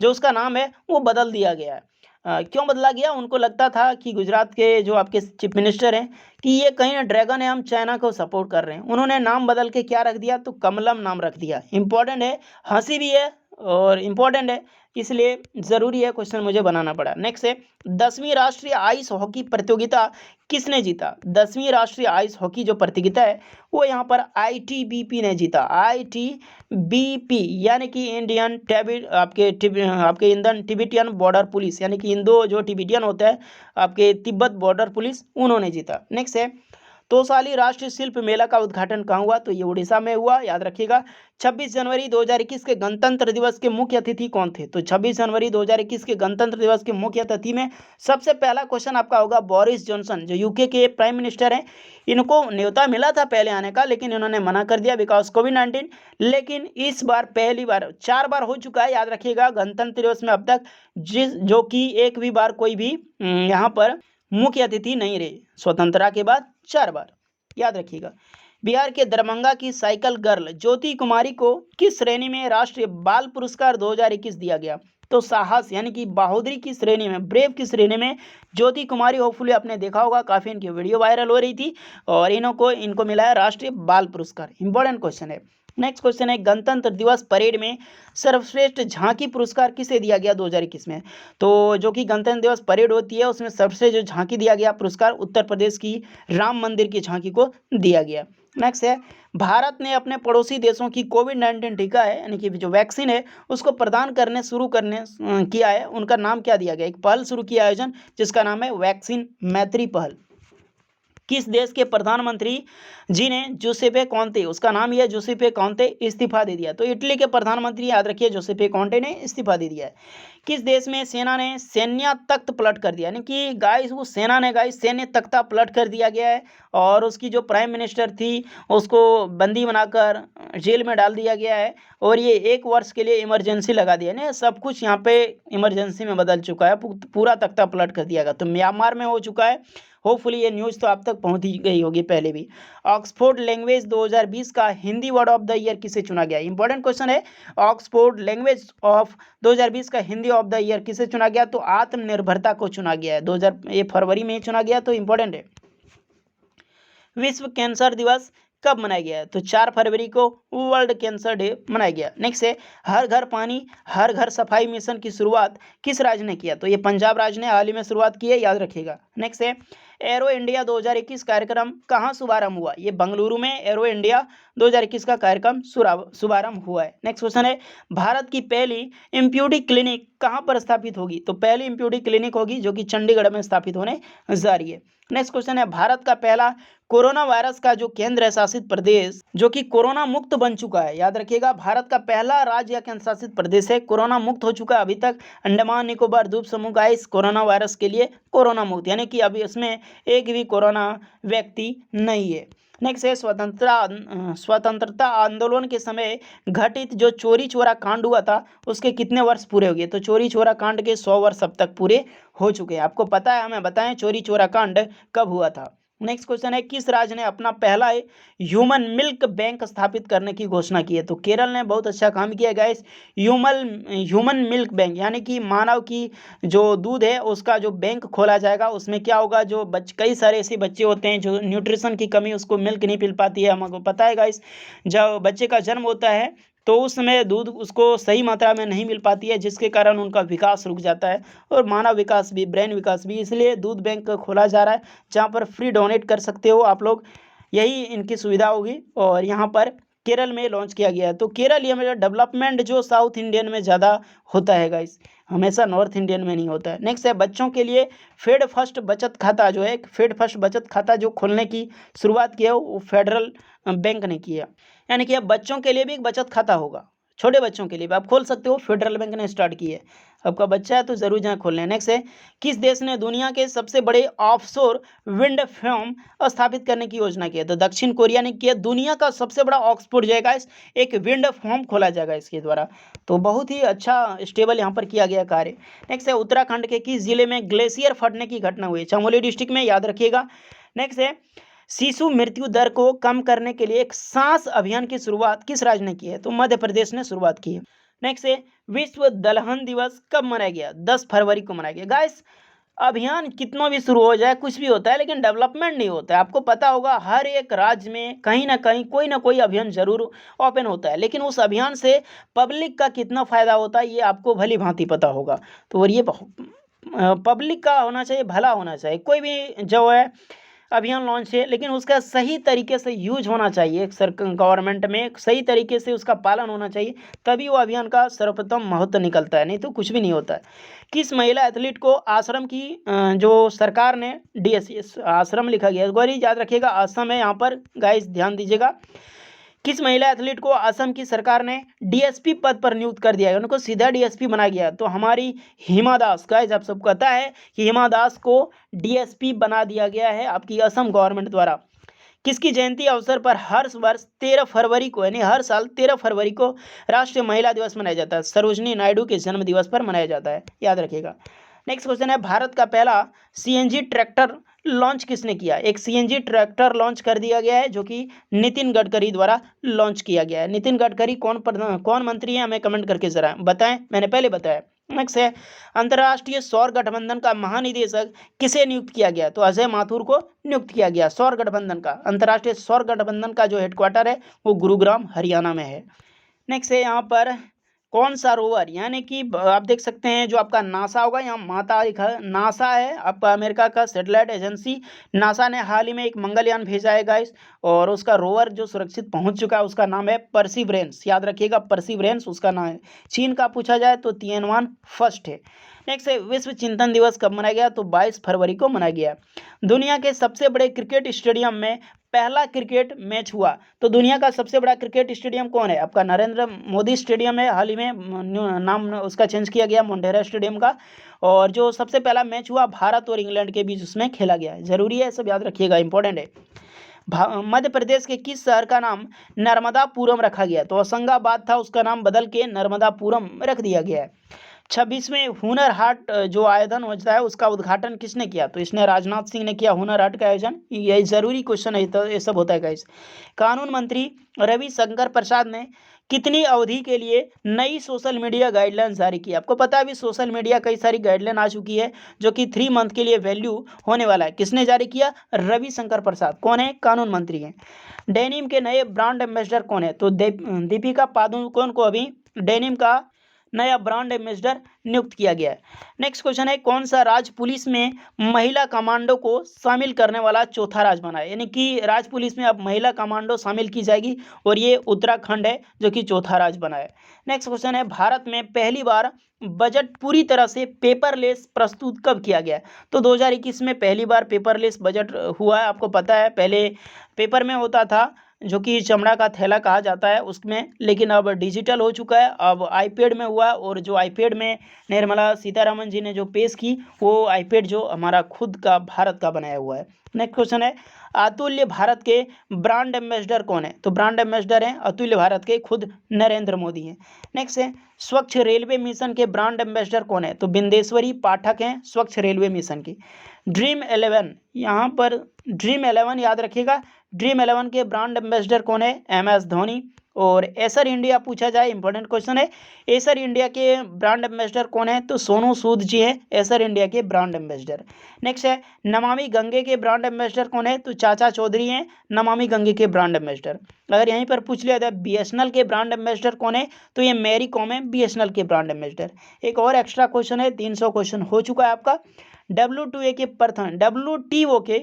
जो उसका नाम है वो बदल दिया गया है। क्यों बदला गया, उनको लगता था कि गुजरात के जो आपके चीफ मिनिस्टर हैं कि ये कहीं ना ड्रैगन है, हम चाइना को सपोर्ट कर रहे हैं, उन्होंने नाम बदल के क्या रख दिया, तो कमलम नाम रख दिया। इंपॉर्टेंट है, हंसी भी है और इम्पोर्टेंट है, इसलिए ज़रूरी है, क्वेश्चन मुझे बनाना पड़ा। नेक्स्ट है 10वीं राष्ट्रीय आइस हॉकी प्रतियोगिता किसने जीता, 10वीं राष्ट्रीय आइस हॉकी जो प्रतियोगिता है वो यहाँ पर ITBP ने जीता। ITBP यानी कि इंडियन आपके इंडियन तिब्बतियन बॉर्डर पुलिस, यानी कि इंडो जो तिब्बतियन होता है आपके तिब्बत बॉर्डर पुलिस, उन्होंने जीता। नेक्स्ट है तोसाली राष्ट्रीय शिल्प मेला का उद्घाटन कहाँ हुआ, तो ये उड़ीसा में हुआ, याद रखिएगा। 26 जनवरी 2021 के गणतंत्र दिवस के मुख्य अतिथि कौन थे, तो 26 जनवरी 2021 के गणतंत्र दिवस के मुख्य अतिथि में सबसे पहला क्वेश्चन आपका होगा बोरिस जॉनसन, जो यूके के प्राइम मिनिस्टर हैं। इनको न्योता मिला था पहले आने का, लेकिन इन्होंने मना कर दिया बिकॉज कोविड-19, लेकिन इस बार पहली बार, 4 बार हो चुका है, याद रखिएगा गणतंत्र दिवस में अब तक जो कि एक भी बार कोई भी यहाँ पर मुख्य अतिथि नहीं रहे, स्वतंत्रता के बाद 4 बार, याद रखिएगा। बिहार के दरभंगा की साइकिल गर्ल ज्योति कुमारी को किस श्रेणी में राष्ट्रीय बाल पुरस्कार 2021 दिया गया, तो साहस यानी कि बहादुरी की श्रेणी में, ब्रेव की श्रेणी में ज्योति कुमारी, होपफुली आपने देखा होगा, काफ़ी इनकी वीडियो वायरल हो रही थी और इनको मिला है राष्ट्रीय बाल पुरस्कार। इंपॉर्टेंट क्वेश्चन है। नेक्स्ट क्वेश्चन है गणतंत्र दिवस परेड में सर्वश्रेष्ठ झांकी पुरस्कार किसे दिया गया 2021 में, तो जो कि गणतंत्र दिवस परेड होती है उसमें सर्वश्रेष्ठ जो झांकी दिया गया पुरस्कार उत्तर प्रदेश की राम मंदिर की झांकी को दिया गया। नेक्स्ट है, भारत ने अपने पड़ोसी देशों की कोविड-19 टीका है यानी कि जो वैक्सीन है उसको प्रदान करने शुरू करने किया है, उनका नाम क्या दिया गया? एक पहल शुरू किया आयोजन जिसका नाम है वैक्सीन मैत्री पहल। किस देश के प्रधानमंत्री जी ने जोसेपे कॉन्ते, उसका नाम ही है जोसेपे कॉन्ते, इस्तीफा दे दिया? तो इटली के प्रधानमंत्री याद रखिए जोसेपे कॉन्टे ने इस्तीफा दे दिया है। किस देश में सेना ने सैन्य तख्त पलट कर दिया, यानी कि गाइस वो सेना ने गाइस सैन्य तख्ता पलट कर दिया गया है और उसकी जो प्राइम मिनिस्टर थी उसको बंदी बनाकर जेल में डाल दिया गया है और ये 1 वर्ष के लिए इमरजेंसी लगा दिया है। सब कुछ यहाँ पे इमरजेंसी में बदल चुका है, पूरा तख्ता पलट कर दिया गया। तो म्यांमार में हो चुका है। होपफुली ये न्यूज़ तो आप तक पहुंच ही गई होगी पहले भी। ऑक्सफोर्ड लैंग्वेज 2020 का Hindi word of the year किसे चुना गया? इंपॉर्टेंट क्वेश्चन है। ऑक्सफोर्ड लैंग्वेज ऑफ 2020 का हिंदी ऑफ द ईयर किसे चुना गया? तो आत्मनिर्भरता को चुना गया है। 2000 ये फरवरी में चुना गया, तो इंपॉर्टेंट है। विश्व कैंसर दिवस कब मनाया गया है? तो 4 फरवरी को वर्ल्ड कैंसर डे मनाया गया। नेक्स्ट है, हर घर पानी हर घर सफाई मिशन की शुरुआत किस राज्य ने किया? तो ये पंजाब राज्य ने हाल ही में शुरुआत की है, याद रखिएगा। नेक्स्ट है, एरो इंडिया 2021 कार्यक्रम कहाँ शुभारंभ हुआ? ये बेंगलुरु में एरो इंडिया 2021 का कार्यक्रम शुभारंभ हुआ है। नेक्स्ट क्वेश्चन है, भारत की पहली इम्प्यूटी क्लिनिक कहाँ पर स्थापित होगी? तो पहली इम्प्यूटी क्लिनिक होगी जो कि चंडीगढ़ में स्थापित होने जा रही है। नेक्स्ट क्वेश्चन है, भारत का पहला कोरोना वायरस का जो केंद्र शासित प्रदेश जो कि कोरोना मुक्त बन चुका है, याद रखिएगा, भारत का पहला राज्य या केंद्र शासित प्रदेश है कोरोना मुक्त हो चुका है अभी तक, अंडमान निकोबार द्वीप समूह का इस कोरोना वायरस के लिए कोरोना मुक्त, यानी कि अभी इसमें एक भी कोरोना व्यक्ति नहीं है। नेक्स्ट है, स्वतंत्रता आंदोलन के समय घटित जो चोरी चोरा कांड हुआ था उसके कितने वर्ष पूरे हो गए? तो चोरी चोरा कांड के 100 वर्ष अब तक पूरे हो चुके हैं। आपको पता है, हमें बताएं चोरी चोरा कांड कब हुआ था। नेक्स्ट क्वेश्चन है, किस राज्य ने अपना पहला ह्यूमन मिल्क बैंक स्थापित करने की घोषणा की है? तो केरल ने बहुत अच्छा काम किया गाइस। ह्यूमन मिल्क बैंक यानी कि मानव की जो दूध है उसका जो बैंक खोला जाएगा। उसमें क्या होगा, जो कई सारे ऐसे बच्चे होते हैं जो न्यूट्रिशन की कमी, उसको मिल्क नहीं मिल पाती है, हमको पता है गाइस। जब बच्चे का जन्म होता है तो उस समय दूध उसको सही मात्रा में नहीं मिल पाती है, जिसके कारण उनका विकास रुक जाता है और मानव विकास भी, ब्रेन विकास भी। इसलिए दूध बैंक खोला जा रहा है जहाँ पर फ्री डोनेट कर सकते हो आप लोग, यही इनकी सुविधा होगी और यहाँ पर केरल में लॉन्च किया गया है। तो केरल ये मेरा डेवलपमेंट जो साउथ इंडियन में ज़्यादा होता है गाइस, हमेशा नॉर्थ इंडियन में नहीं होता है। नेक्स्ट है, बच्चों के लिए फेड फर्स्ट बचत खाता जो है, फेड फर्स्ट बचत खाता जो खोलने की शुरुआत की है वो फेडरल बैंक ने किया, यानी कि अब बच्चों के लिए भी एक बचत खाता होगा, छोटे बच्चों के लिए भी आप खोल सकते हो, फेडरल बैंक ने स्टार्ट की है। आपका बच्चा है तो जरूर जहाँ खोल लें। नेक्स्ट है, किस देश ने दुनिया के सबसे बड़े ऑफशोर विंड फार्म स्थापित करने की योजना की है? तो दक्षिण कोरिया ने किया। दुनिया का सबसे बड़ा ऑक्सफोर्ड जाएगा, एक विंड फार्म खोला जाएगा इसके द्वारा। तो बहुत ही अच्छा स्टेबल यहाँ पर किया गया कार्य। नेक्स्ट है, उत्तराखंड के किस जिले में ग्लेशियर फटने की घटना हुई? चमोली डिस्ट्रिक्ट में, याद रखिएगा। नेक्स्ट है, शिशु मृत्यु दर को कम करने के लिए एक सांस अभियान की शुरुआत किस राज्य ने की है? तो मध्य प्रदेश ने शुरुआत की है। नेक्स्ट है, विश्व दलहन दिवस कब मनाया गया? 10 फरवरी को मनाया गया। गाइस, अभियान कितना भी शुरू हो जाए, कुछ भी होता है, लेकिन डेवलपमेंट नहीं होता है। आपको पता होगा हर एक राज्य में कहीं ना कोई अभियान जरूर ओपन होता है, लेकिन उस अभियान से पब्लिक का कितना फायदा होता है ये आपको भली भांति पता होगा। तो और ये पब्लिक का होना चाहिए, भला होना चाहिए। कोई भी जो है अभियान लॉन्च है, लेकिन उसका सही तरीके से यूज होना चाहिए, गवर्नमेंट में सही तरीके से उसका पालन होना चाहिए, तभी वो अभियान का सर्वप्रथम महत्व निकलता है, नहीं तो कुछ भी नहीं होता है। किस महिला एथलीट को आश्रम की जो सरकार ने DSS आश्रम लिखा गया है, गौरी याद रखिएगा, आश्रम है यहाँ पर गाइस, ध्यान दीजिएगा। किस महिला एथलीट को असम की सरकार ने DSP पद पर नियुक्त कर दिया है? उनको सीधा DSP बनाया गया। तो हमारी हिमा दास, गाइस आप सबको पता है कि हिमा दास को DSP बना दिया गया है आपकी असम गवर्नमेंट द्वारा। किसकी जयंती अवसर पर हर वर्ष 13 फरवरी को, यानी हर साल 13 फरवरी को राष्ट्रीय महिला दिवस मनाया जाता है? सरोजनी नायडू के जन्म दिवस पर मनाया जाता है, याद रखिएगा। नेक्स्ट क्वेश्चन है, भारत का पहला CNG ट्रैक्टर लॉन्च किसने किया? एक CNG ट्रैक्टर लॉन्च कर दिया गया है जो कि नितिन गडकरी द्वारा लॉन्च किया गया है। नितिन गडकरी कौन मंत्री है, हमें कमेंट करके जरा बताएं, मैंने पहले बताया। नेक्स्ट है, अंतर्राष्ट्रीय सौर गठबंधन का महानिदेशक किसे नियुक्त किया गया? तो अजय माथुर को नियुक्त किया गया। सौर गठबंधन का, अंतर्राष्ट्रीय सौर गठबंधन का जो हेडक्वार्टर है वो गुरुग्राम हरियाणा में है। नेक्स्ट है यहाँ पर कौन सा रोवर, यानी कि आप देख सकते हैं जो आपका नासा होगा, यहाँ माता लिखा है, नासा है आपका अमेरिका का सैटेलाइट एजेंसी। नासा ने हाल ही में एक मंगलयान भेजा है गाइस, और उसका रोवर जो सुरक्षित पहुंच चुका है उसका नाम है परसिवरेंस, याद रखिएगा परसिवरेंस उसका नाम है। चीन का पूछा जाए तो तिएनवान फर्स्ट है। नेक्स्ट है विश्व चिंतन दिवस कब मनाया गया, तो 22 फरवरी को मनाया गया। दुनिया के सबसे बड़े क्रिकेट स्टेडियम में पहला क्रिकेट मैच हुआ, तो दुनिया का सबसे बड़ा क्रिकेट स्टेडियम कौन है, आपका नरेंद्र मोदी स्टेडियम है। हाल ही में नाम उसका चेंज किया गया मोटेरा स्टेडियम का। और जो सबसे पहला मैच हुआ भारत और इंग्लैंड के बीच, उसमें खेला गया है। जरूरी है, सब याद रखिएगा, इंपॉर्टेंट है। मध्य प्रदेश के किस शहर का नाम नर्मदापुरम रखा गया, तो होशंगाबाद था, उसका नाम बदल के नर्मदापुरम रख दिया गया है। 26वें हुनर हाट जो आयोजन होता है उसका उद्घाटन किसने किया, तो इसने राजनाथ सिंह ने किया हुनर हाट का आयोजन। ये जरूरी क्वेश्चन है, तो ये सब होता है गाइस। कानून मंत्री रविशंकर प्रसाद ने कितनी अवधि के लिए नई सोशल मीडिया गाइडलाइन जारी की। आपको पता है अभी सोशल मीडिया कई सारी गाइडलाइन आ चुकी है जो कि 3 मंथ के लिए वैल्यू होने वाला है। किसने जारी किया, रविशंकर प्रसाद। कौन है, कानून मंत्री हैं। डेनिम के नए ब्रांड एम्बेसडर कौन है, तो दीपिका पादुकोण को अभी डेनिम का नया ब्रांड एम्बेसडर नियुक्त किया गया है। नेक्स्ट क्वेश्चन है कौन सा राज्य पुलिस में महिला कमांडो को शामिल करने वाला चौथा राज्य बना है, यानी कि राज्य पुलिस में अब महिला कमांडो शामिल की जाएगी, और ये उत्तराखंड है जो कि चौथा राज्य बना है। नेक्स्ट क्वेश्चन है भारत में पहली बार बजट पूरी तरह से पेपरलेस प्रस्तुत कब किया गया है, तो 2021 में पहली बार पेपरलेस बजट हुआ है। आपको पता है पहले पेपर में होता था जो कि चमड़ा का थैला कहा जाता है उसमें, लेकिन अब डिजिटल हो चुका है, अब आईपैड में हुआ। और जो आईपैड में निर्मला सीतारमण जी ने जो पेश की, वो आईपैड जो हमारा खुद का भारत का बनाया हुआ है। नेक्स्ट क्वेश्चन है अतुल्य भारत के ब्रांड एम्बेसडर कौन है, तो ब्रांड एम्बेसडर हैं अतुल्य भारत के खुद नरेंद्र मोदी हैं। नेक्स्ट है स्वच्छ रेलवे मिशन के ब्रांड एम्बेसडर कौन है, तो बिंदेश्वरी पाठक हैं स्वच्छ रेलवे मिशन की। ड्रीम 11, यहाँ पर ड्रीम 11 याद रखिएगा, ड्रीम 11 के ब्रांड एम्बेसडर कौन है, MS धोनी। और एसर इंडिया पूछा जाए, इंपॉर्टेंट क्वेश्चन है, एसर इंडिया के ब्रांड एम्बेसडर कौन है, तो सोनू सूद जी हैं एसर इंडिया के ब्रांड एम्बेसडर। नेक्स्ट है नमामि गंगे के ब्रांड एम्बेसडर कौन है, तो चाचा चौधरी हैं नमामि गंगे के ब्रांड एम्बेसडर। अगर यहीं पर पूछ लिया जाए BSNL के ब्रांड एम्बेसडर कौन है, तो ये मैरी कॉम है BSNL के ब्रांड एम्बेसडर। एक और एक्स्ट्रा क्वेश्चन है, 300 क्वेश्चन हो चुका है आपका। WTO के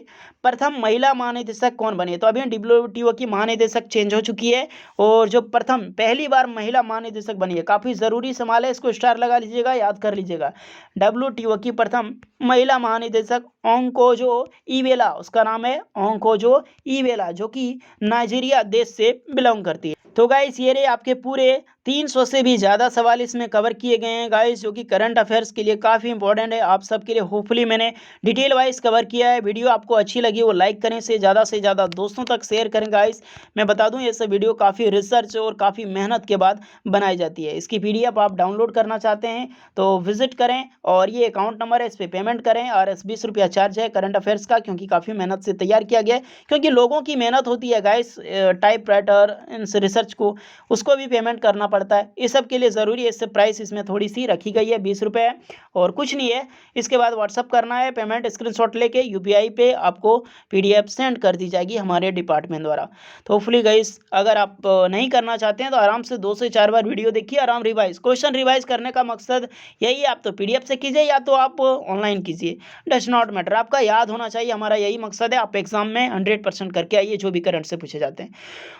प्रथम महिला महानिदेशक कौन बनी है, तो अभी WTO की महानिदेशक चेंज हो चुकी है, और जो प्रथम पहली बार महिला महानिदेशक बनी है, काफ़ी ज़रूरी सवाल है, इसको स्टार लगा लीजिएगा, याद कर लीजिएगा। WTO की प्रथम महिला महानिदेशक ओंकोजो इवेला, उसका नाम है ओंकोजो इवेला, जो कि नाइजीरिया देश से बिलोंग करती है। तो गाइस ये रहे आपके पूरे 300 से भी ज़्यादा सवाल इसमें कवर किए गए हैं गाइस, जो कि करंट अफेयर्स के लिए काफ़ी इंपॉर्टेंट है आप सबके लिए। होपफुली मैंने डिटेल वाइज कवर किया है। वीडियो आपको अच्छी लगी वो लाइक करें, से ज़्यादा दोस्तों तक शेयर करें गाइस। मैं बता दूं ये सब वीडियो काफ़ी रिसर्च और काफ़ी मेहनत के बाद बनाई जाती है। इसकी PDF आप डाउनलोड करना चाहते हैं तो विजिट करें, और ये अकाउंट नंबर है, इस पर पेमेंट करें। RS 20 रुपया चार्ज है करंट अफेयर्स का, क्योंकि काफ़ी मेहनत से तैयार किया गया है, क्योंकि लोगों की मेहनत होती है guys, type writer in research को उसको भी पेमेंट करना पड़ता है। इस सब के लिए ज़रूरी है, इससे प्राइस इसमें थोड़ी सी रखी गई है, 20 रुपये है और कुछ नहीं है। इसके बाद व्हाट्सअप करना है, पेमेंट स्क्रीनशॉट लेके UPI पे आपको PDF सेंड कर दी जाएगी हमारे डिपार्टमेंट द्वारा। तो होपफुली गाइस अगर आप नहीं करना चाहते हैं तो आराम से 2 से 4 बार वीडियो देखिए, आराम रिवाइज, क्वेश्चन रिवाइज करने का मकसद यही है। आप तो PDF से कीजिए या तो आप ऑनलाइन कीजिए, डज नॉट मैटर, आपका याद होना चाहिए, हमारा यही मकसद है। आप एग्जाम में 100% करके आइए जो भी करंट से पूछे जाते हैं।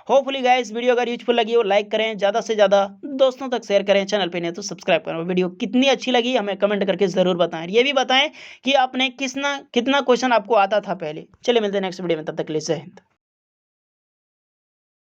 होपफुली गाइस वीडियो अगर यूजफुल लगी हो लाइक करें, ज़्यादा से ज़्यादा दोस्तों तक शेयर करें, चैनल पे नहीं तो सब्सक्राइब करें। वीडियो कितनी अच्छी लगी हमें कमेंट करके ज़रूर बताएं। ये भी बताएं कि आपने कितना क्वेश्चन आपको आता था पहले। चलिए मिलते हैं नेक्स्ट वीडियो में, तब तक के लिए जय हिंद।